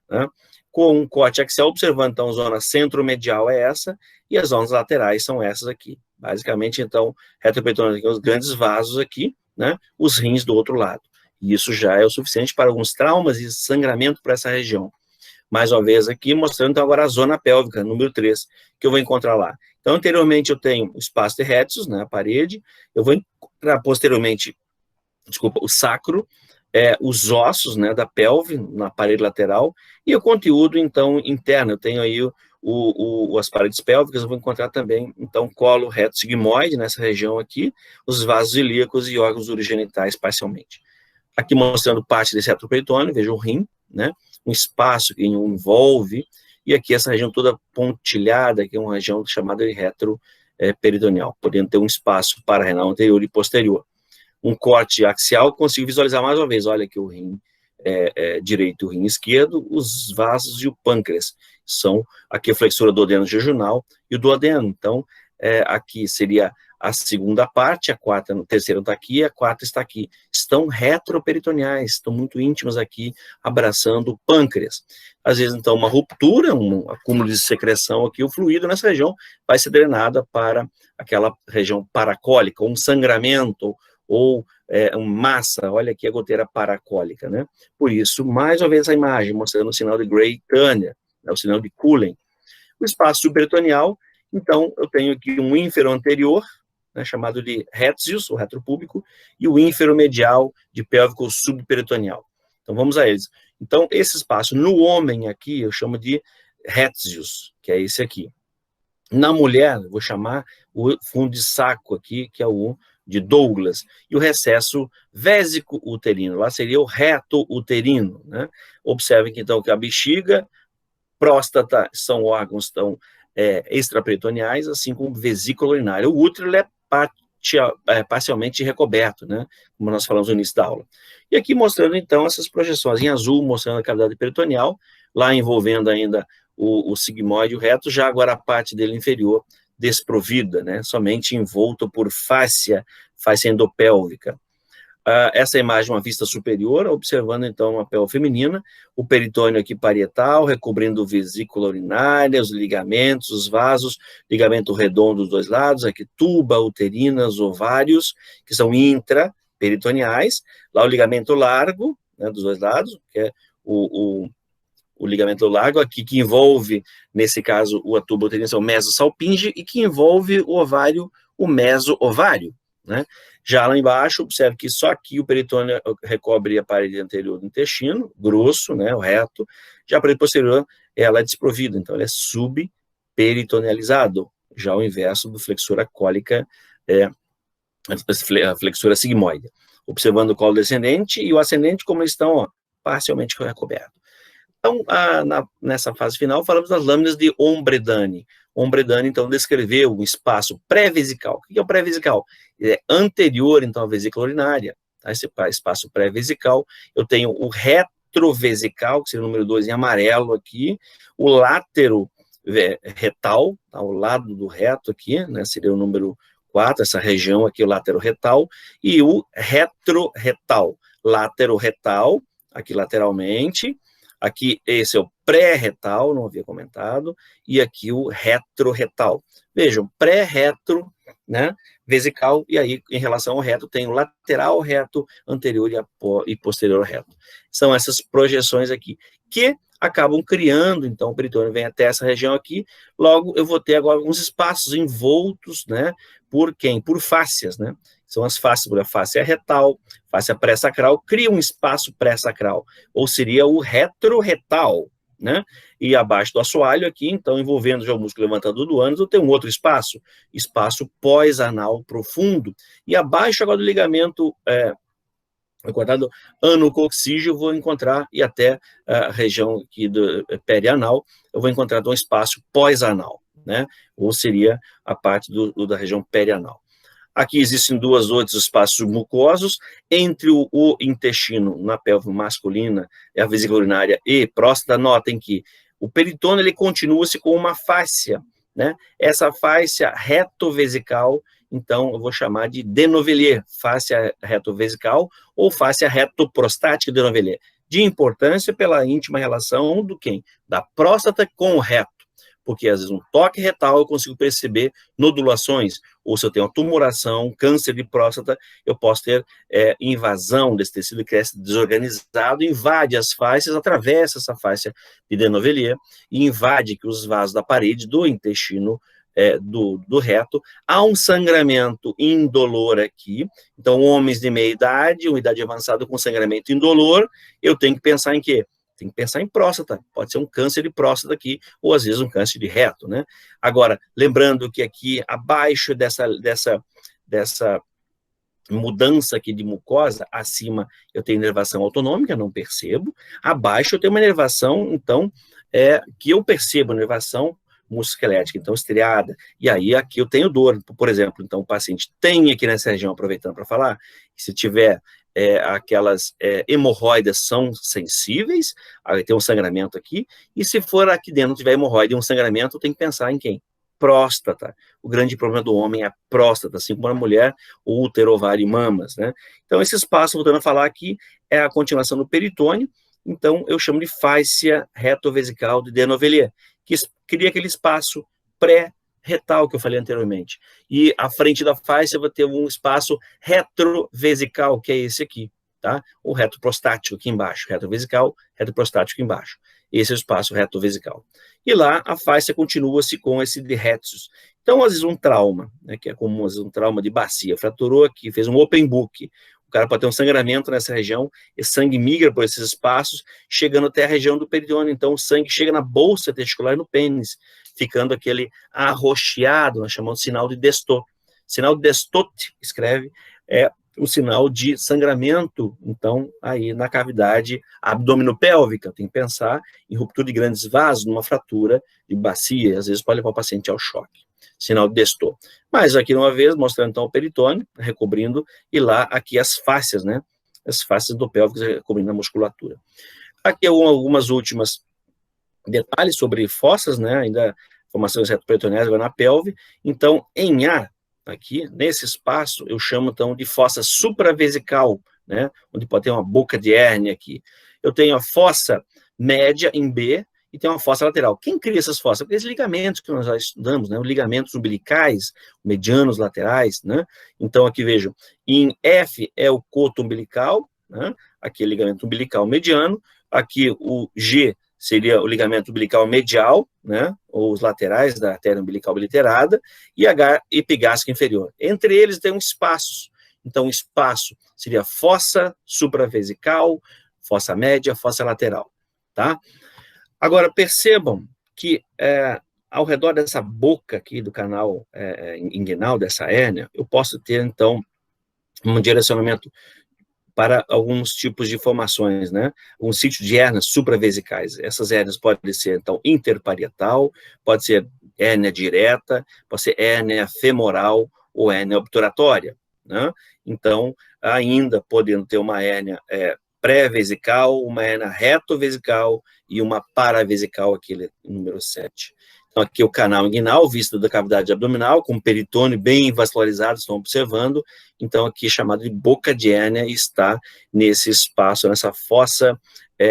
né? Com um corte axial, observando, então, a zona centro-medial é essa, e as zonas laterais são essas aqui. Basicamente, então, retroperitônio tem os grandes vasos aqui, né? Os rins do outro lado. E isso já é o suficiente para alguns traumas e sangramento para essa região. Mais uma vez aqui, mostrando, então, agora a zona pélvica, número 3, que eu vou encontrar lá. Então, anteriormente, eu tenho o espaço de Retzius, né, a parede, eu vou encontrar posteriormente, o sacro, os ossos, né, da pelve, na parede lateral, e o conteúdo, então, interno. Eu tenho aí as paredes pélvicas, eu vou encontrar também, então, colo reto sigmoide, nessa região aqui, os vasos ilíacos e órgãos urogenitais parcialmente. Aqui mostrando parte desse retroperitônio, veja o rim, né, um espaço que envolve, e aqui essa região toda pontilhada, que é uma região chamada de retroperitoneal, podendo ter um espaço pararenal anterior e posterior. Um corte axial, consigo visualizar mais uma vez, olha aqui o rim direito e o rim esquerdo, os vasos e o pâncreas, são aqui a flexura do duodeno jejunal e o duodeno. Então, aqui seria a segunda parte, a terceira está aqui, a quarta está aqui. Estão retroperitoneais, estão muito íntimas aqui, abraçando o pâncreas. Às vezes, então, uma ruptura, um acúmulo de secreção aqui, o fluido nessa região vai ser drenado para aquela região paracólica, um sangramento, ou massa, olha aqui a goteira paracólica, né? Por isso, mais uma vez essa imagem, mostrando o sinal de Gray-Turner, né, o sinal de Cullen. O espaço subperitoneal, então, eu tenho aqui um ínfero anterior, né, chamado de Retzius, o retropúbico, e o ínfero medial de pélvico subperitoneal. Então, vamos a eles. Então, esse espaço no homem aqui, eu chamo de Retzius, que é esse aqui. Na mulher, vou chamar o fundo de saco aqui, que é o de Douglas, e o recesso vésico-uterino, lá seria o reto-uterino, né? Observem que, então, que a bexiga, próstata são órgãos tão extraperitoneais, assim como vesícula urinária. O útero é parcialmente recoberto, né? Como nós falamos no início da aula. E aqui mostrando, então, essas projeções em azul, mostrando a cavidade peritoneal, lá envolvendo ainda o sigmoide e o reto, já agora a parte dele inferior desprovida, né? Somente envolto por fáscia endopélvica. Essa imagem, uma vista superior, observando então uma pelve feminina, o peritônio aqui parietal, recobrindo vesícula urinária, os ligamentos, os vasos, ligamento redondo dos 2 lados, aqui tuba uterina, os ovários, que são intraperitoneais, lá o ligamento largo, né, dos 2 lados, que é o ligamento largo aqui, que envolve, nesse caso, a tuba uterina, é o mesosalpinge, e que envolve o ovário, o meso-ovário, né? Já lá embaixo, observe que só aqui o peritônio recobre a parede anterior do intestino, grosso, né, o reto, já a parede posterior, ela é desprovida, então ela é subperitonealizado, já o inverso do flexura cólica, a flexura sigmoide. Observando o colo descendente e o ascendente, como eles estão, parcialmente recobertos. Então, nessa fase final, falamos das lâminas de Ombredani. Ombredani, então, descreveu um espaço pré-vesical. O que é o pré-vesical? Ele é anterior, então, à vesícula urinária. Tá? Esse espaço pré-vesical. Eu tenho o retrovesical, que seria o número 2 em amarelo aqui. O látero retal, tá? Ao lado do reto aqui, né? Seria o número 4, essa região aqui, o látero retal. E o retroretal. Látero retal, aqui lateralmente. Aqui, esse é o pré-retal, não havia comentado, e aqui o retroretal. Vejam, pré-retro, né, vesical, e aí, em relação ao reto, tem o lateral reto, anterior e posterior reto. São essas projeções aqui. que acabam criando, então o peritônio vem até essa região aqui, logo eu vou ter agora alguns espaços envoltos, né, por quem? Por fáscias, né, são as fáscias, por a fáscia retal, fáscia pré-sacral, cria um espaço pré-sacral, ou seria o retroretal, né, e abaixo do assoalho aqui, então envolvendo já o músculo levantador do ânus, eu tenho um outro espaço, espaço pós-anal profundo, e abaixo agora do ligamento encontrado anococcígeo, eu vou encontrar, e até a região aqui do perianal, eu vou encontrar um espaço pós-anal, né? Ou seria a parte da região perianal. Aqui existem outros espaços mucosos, entre o intestino na pelve masculina, a vesícula urinária e próstata. Notem que o peritônio ele continua-se com uma fáscia, né? Essa fáscia retovesical, então eu vou chamar de Denevelier, fáscia retovesical ou fáscia retoprostática Denevelier, de importância pela íntima relação do quem? Da próstata com o reto, porque às vezes um toque retal eu consigo perceber nodulações, ou se eu tenho uma tumoração, câncer de próstata, eu posso ter invasão desse tecido que cresce desorganizado, invade as fáscias, atravessa essa fáscia de Denevelier e invade que os vasos da parede do intestino do reto. Há um sangramento indolor aqui, então homens de meia idade, uma idade avançada com sangramento indolor, eu tenho que pensar em quê? Tem que pensar em próstata, pode ser um câncer de próstata aqui, ou às vezes um câncer de reto, né? Agora, lembrando que aqui, abaixo dessa mudança aqui de mucosa, acima eu tenho inervação autonômica, não percebo, abaixo eu tenho uma inervação, então, que eu percebo, inervação musculoesquelética, então estriada, e aí aqui eu tenho dor, por exemplo, então o paciente tem aqui nessa região, aproveitando para falar, se tiver aquelas hemorroidas são sensíveis, aí tem um sangramento aqui, e se for aqui dentro, tiver hemorroide e um sangramento, tem que pensar em quem? Próstata. O grande problema do homem é a próstata, assim como na mulher, o útero, ovário e mamas, né? Então, esse espaço, voltando a falar aqui, é a continuação do peritônio, então eu chamo de fáscia retovesical de Denevelier, que cria aquele espaço pré-retal que eu falei anteriormente. E à frente da fáscia vai ter um espaço retrovesical, que é esse aqui, tá? O retroprostático aqui embaixo, retrovesical, retroprostático embaixo. Esse é o espaço retovesical. E lá a fáscia continua-se com esse de retius. Então, às vezes um trauma, né, que é comum, às vezes um trauma de bacia, fraturou aqui, fez um open book, o cara pode ter um sangramento nessa região, e sangue migra por esses espaços, chegando até a região do peritônio, então o sangue chega na bolsa testicular e no pênis, ficando aquele arroxeado, nós chamamos de sinal de Destot. Sinal de Destot, escreve, é o sinal de sangramento, então, aí na cavidade abdominopélvica, tem que pensar em ruptura de grandes vasos, numa fratura de bacia, às vezes pode levar o paciente ao choque. Sinal de Destot. Mas aqui uma vez, mostrando então o peritônio, recobrindo, e lá aqui as fáscias, né? As fáscias do pélvico recobrindo a musculatura. Aqui algumas últimas detalhes sobre fossas, né? Ainda formações retroperitoneais agora na pelve. Então, em A, aqui, nesse espaço, eu chamo então de fossa supravesical, né? Onde pode ter uma boca de hérnia aqui. Eu tenho a fossa média em B, e tem uma fossa lateral. Quem cria essas fossas? Aqueles ligamentos que nós já estudamos, né? Os ligamentos umbilicais, medianos laterais, né? Então, aqui vejam, em F é o coto umbilical, né? Aqui é o ligamento umbilical mediano, aqui o G seria o ligamento umbilical medial, né? Ou os laterais da artéria umbilical obliterada, e H, epigástrica inferior. Entre eles tem um espaço. Então, o espaço seria fossa supravesical, fossa média, fossa lateral, tá? Agora, percebam que ao redor dessa boca aqui do canal inguinal, dessa hérnia, eu posso ter, então, um direcionamento para alguns tipos de formações, né? Um sítio de hérnias supravesicais. Essas hérnias podem ser, então, interparietal, pode ser hérnia direta, pode ser hérnia femoral ou hérnia obturatória, né? Então, ainda podendo ter uma hérnia pré-vesical, uma hérnia retovesical e uma paravesical, aquele número 7. Então, aqui o canal inguinal, visto da cavidade abdominal, com o peritônio bem vascularizado, estão observando. Então, aqui chamado de boca de hérnia, está nesse espaço, nessa fossa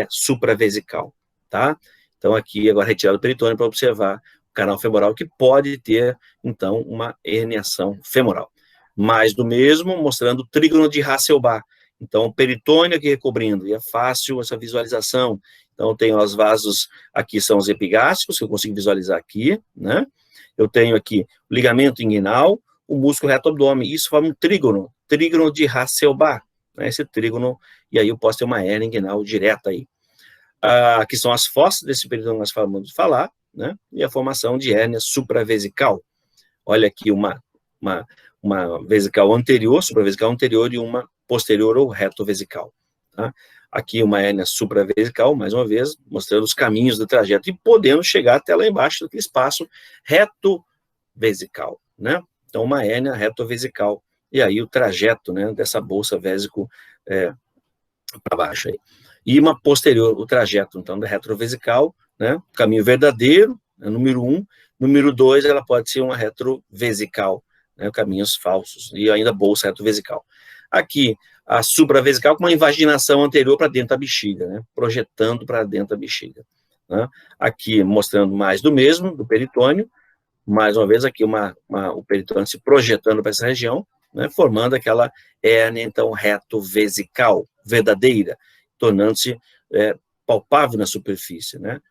supravesical, tá? Então, aqui, agora retirado o peritônio para observar o canal femoral, que pode ter, então, uma herniação femoral. Mais do mesmo, mostrando o trígono de Hasselbalch. Então, o peritônio aqui recobrindo, e é fácil essa visualização. Então, eu tenho os vasos, aqui são os epigástricos, que eu consigo visualizar aqui, né? Eu tenho aqui o ligamento inguinal, o músculo reto abdômen, isso forma um trígono de Hasselbalch, né? Esse trígono, e aí eu posso ter uma hérnia inguinal direta aí. Aqui são as fossas desse peritônio que nós acabamos de falar, né? E a formação de hérnia supravesical. Olha aqui uma vesical anterior, supravesical anterior, e uma posterior ou retovesical. Tá? Aqui uma hérnia supravesical, mais uma vez, mostrando os caminhos do trajeto e podendo chegar até lá embaixo, daquele espaço retovesical, né? Então, uma hérnia retovesical. E aí o trajeto, né, dessa bolsa vésico para baixo aí. E uma posterior, o trajeto, então, da retrovesical, né, caminho verdadeiro, né, número 1. Número 2, ela pode ser uma retrovesical, né, caminhos falsos, e ainda bolsa retovesical. Aqui, a supravesical com uma invaginação anterior para dentro da bexiga, né, projetando para dentro da bexiga. Né. Aqui, mostrando mais do mesmo, do peritônio, mais uma vez aqui o peritônio se projetando para essa região, né, formando aquela hérnia, então, retovesical, verdadeira, tornando-se palpável na superfície, né?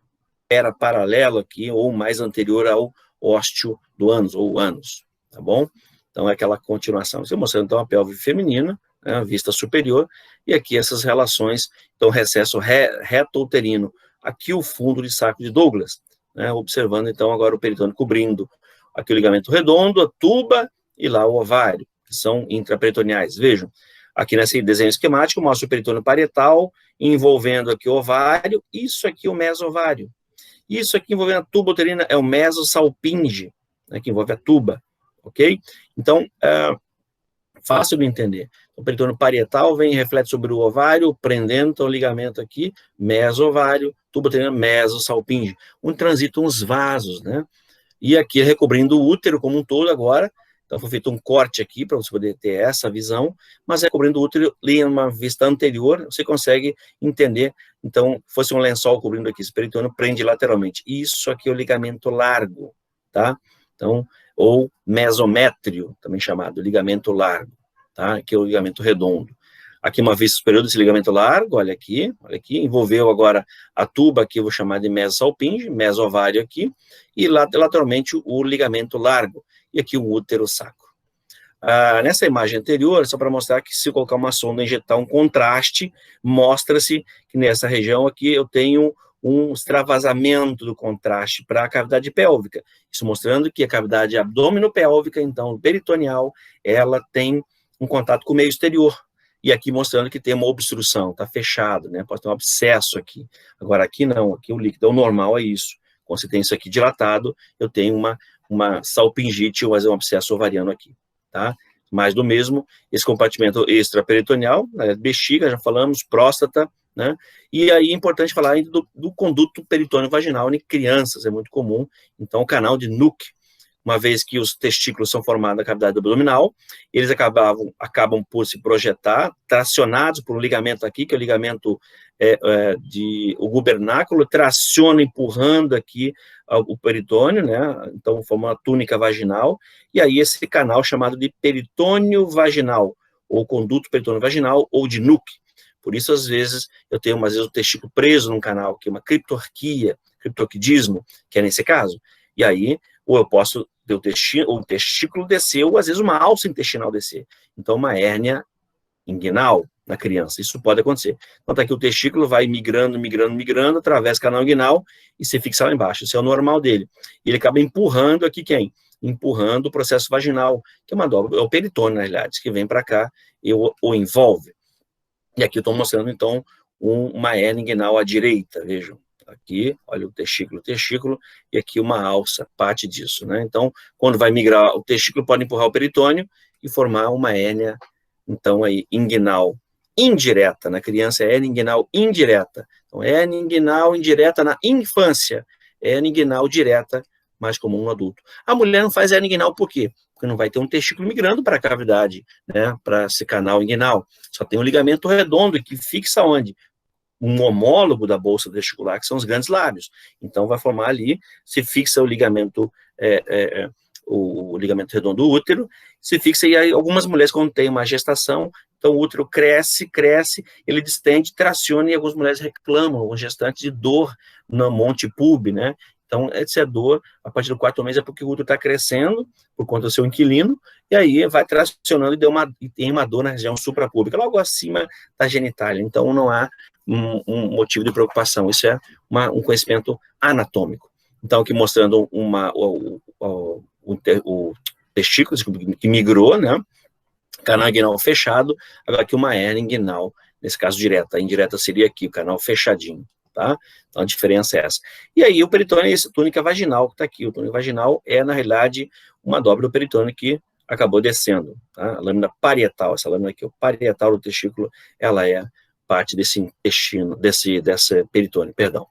Era paralelo aqui, ou mais anterior ao ósteo do ânus, ou ânus, tá bom? Então, é aquela continuação. Estou mostrando, então, a pelve feminina, né, a vista superior, e aqui essas relações, então, recesso reto-uterino, aqui o fundo de saco de Douglas, né, observando, então, agora o peritônio cobrindo aqui o ligamento redondo, a tuba, e lá o ovário, que são intraperitoneais. Vejam, aqui nesse desenho esquemático, mostra o peritônio parietal, envolvendo aqui o ovário, isso aqui o mesovário. Isso aqui envolvendo a tuba uterina é o mesosalpinge, né, que envolve a tuba, ok? Então, fácil de entender. O peritônio parietal vem e reflete sobre o ovário, prendendo então, o ligamento aqui, mesovário, tuba uterina, mesosalpinge, onde transitam os vasos, né? E aqui recobrindo o útero como um todo agora. Então, foi feito um corte aqui para você poder ter essa visão, mas cobrindo o útero em uma vista anterior, você consegue entender. Então, fosse um lençol cobrindo aqui esse peritônio, prende lateralmente. Isso aqui é o ligamento largo, tá? Então, ou mesométrio, também chamado ligamento largo, tá? Que é o ligamento redondo. Aqui uma vista superior desse ligamento largo, olha aqui, envolveu agora a tuba, aqui eu vou chamar de mesosalpinge, mesovário aqui, e lateralmente o ligamento largo, e aqui o útero sacro. Nessa imagem anterior, só para mostrar que se eu colocar uma sonda e injetar um contraste, mostra-se que nessa região aqui eu tenho um extravasamento do contraste para a cavidade pélvica, isso mostrando que a cavidade abdominopélvica, então peritoneal, ela tem um contato com o meio exterior, e aqui mostrando que tem uma obstrução, está fechado, né? Pode ter um abscesso aqui. Agora aqui não, aqui o líquido, o normal é isso. Quando você tem isso aqui dilatado, eu tenho uma salpingite, ou um abscesso ovariano aqui, tá? Mais do mesmo, esse compartimento extraperitoneal, né, bexiga, já falamos, próstata, né? E aí é importante falar ainda do conduto peritônio vaginal em crianças, é muito comum, então o canal de Nuck, uma vez que os testículos são formados na cavidade abdominal, eles acabam por se projetar, tracionados por um ligamento aqui, que é o ligamento o gubernáculo, traciona empurrando aqui o peritônio, né? Então forma uma túnica vaginal, e aí esse canal chamado de peritônio vaginal, ou conduto peritônio vaginal, ou de Nuck. Por isso, às vezes, eu tenho, às vezes, o testículo preso num canal, que é uma criptorquia, criptorquidismo, que é nesse caso. E aí, ou eu posso ter o testículo descer, ou às vezes uma alça intestinal descer. Então, uma hérnia inguinal na criança, isso pode acontecer. Então, tá aqui o testículo vai migrando, atravessa o canal inguinal e se fixa lá embaixo. Isso é o normal dele. E ele acaba empurrando aqui quem? Empurrando o processo vaginal, que é uma dobra, é o peritônio, na realidade, que vem para cá e o envolve. E aqui eu estou mostrando, então, uma hérnia inguinal à direita, vejam. Aqui, olha o testículo, e aqui uma alça, parte disso, né? Então, quando vai migrar, o testículo pode empurrar o peritônio e formar uma hérnia, então, aí, inguinal indireta. Na criança, é hérnia inguinal indireta. Então, hérnia inguinal indireta na infância, hérnia inguinal direta, mais comum no adulto. A mulher não faz hérnia inguinal por quê? Porque não vai ter um testículo migrando para a cavidade, né? Para esse canal inguinal. Só tem um ligamento redondo que fixa onde? Um homólogo da bolsa testicular, que são os grandes lábios. Então, vai formar ali, se fixa o ligamento redondo do útero, se fixa, e aí algumas mulheres, quando tem uma gestação, Então, o útero cresce, ele distende, traciona, e algumas mulheres reclamam, alguns gestantes, de dor no monte pub, né? Então, essa dor, a partir do 4º mês, é porque o útero está crescendo, por conta do seu inquilino, e aí vai tracionando e tem uma dor na região suprapúbica, logo acima da genitália. Então, não há um motivo de preocupação. Isso é um conhecimento anatômico. Então, aqui mostrando o testículo que migrou, né? Canal inguinal fechado, agora aqui uma hernia inguinal, nesse caso direta. A indireta seria aqui, o canal fechadinho, tá? Então a diferença é essa. E aí o peritônio é essa túnica vaginal que está aqui. O túnica vaginal é, na realidade, uma dobra do peritônio que acabou descendo, tá? A lâmina parietal, essa lâmina aqui, o parietal do testículo, ela é parte desse intestino, desse peritônio, perdão.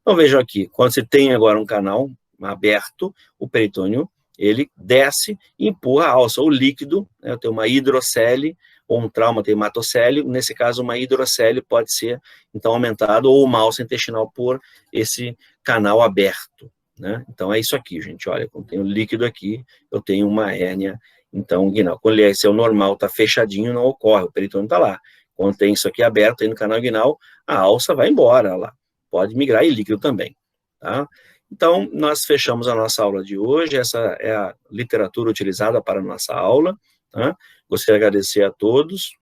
Então vejam aqui, quando você tem agora um canal aberto, o peritônio, ele desce e empurra a alça, o líquido, né? Eu tenho uma hidrocele, ou um trauma hematocele, nesse caso uma hidrocele pode ser, então, aumentado, ou uma alça intestinal por esse canal aberto, né? Então é isso aqui, gente, olha, quando tem o líquido aqui, eu tenho uma hérnia, então, inguinal. Quando esse é o normal, está fechadinho, não ocorre, o peritônio está lá. Quando tem isso aqui aberto aí no canal inguinal, a alça vai embora lá, pode migrar e líquido também, tá? Então, nós fechamos a nossa aula de hoje, essa é a literatura utilizada para a nossa aula, tá? Gostaria de agradecer a todos.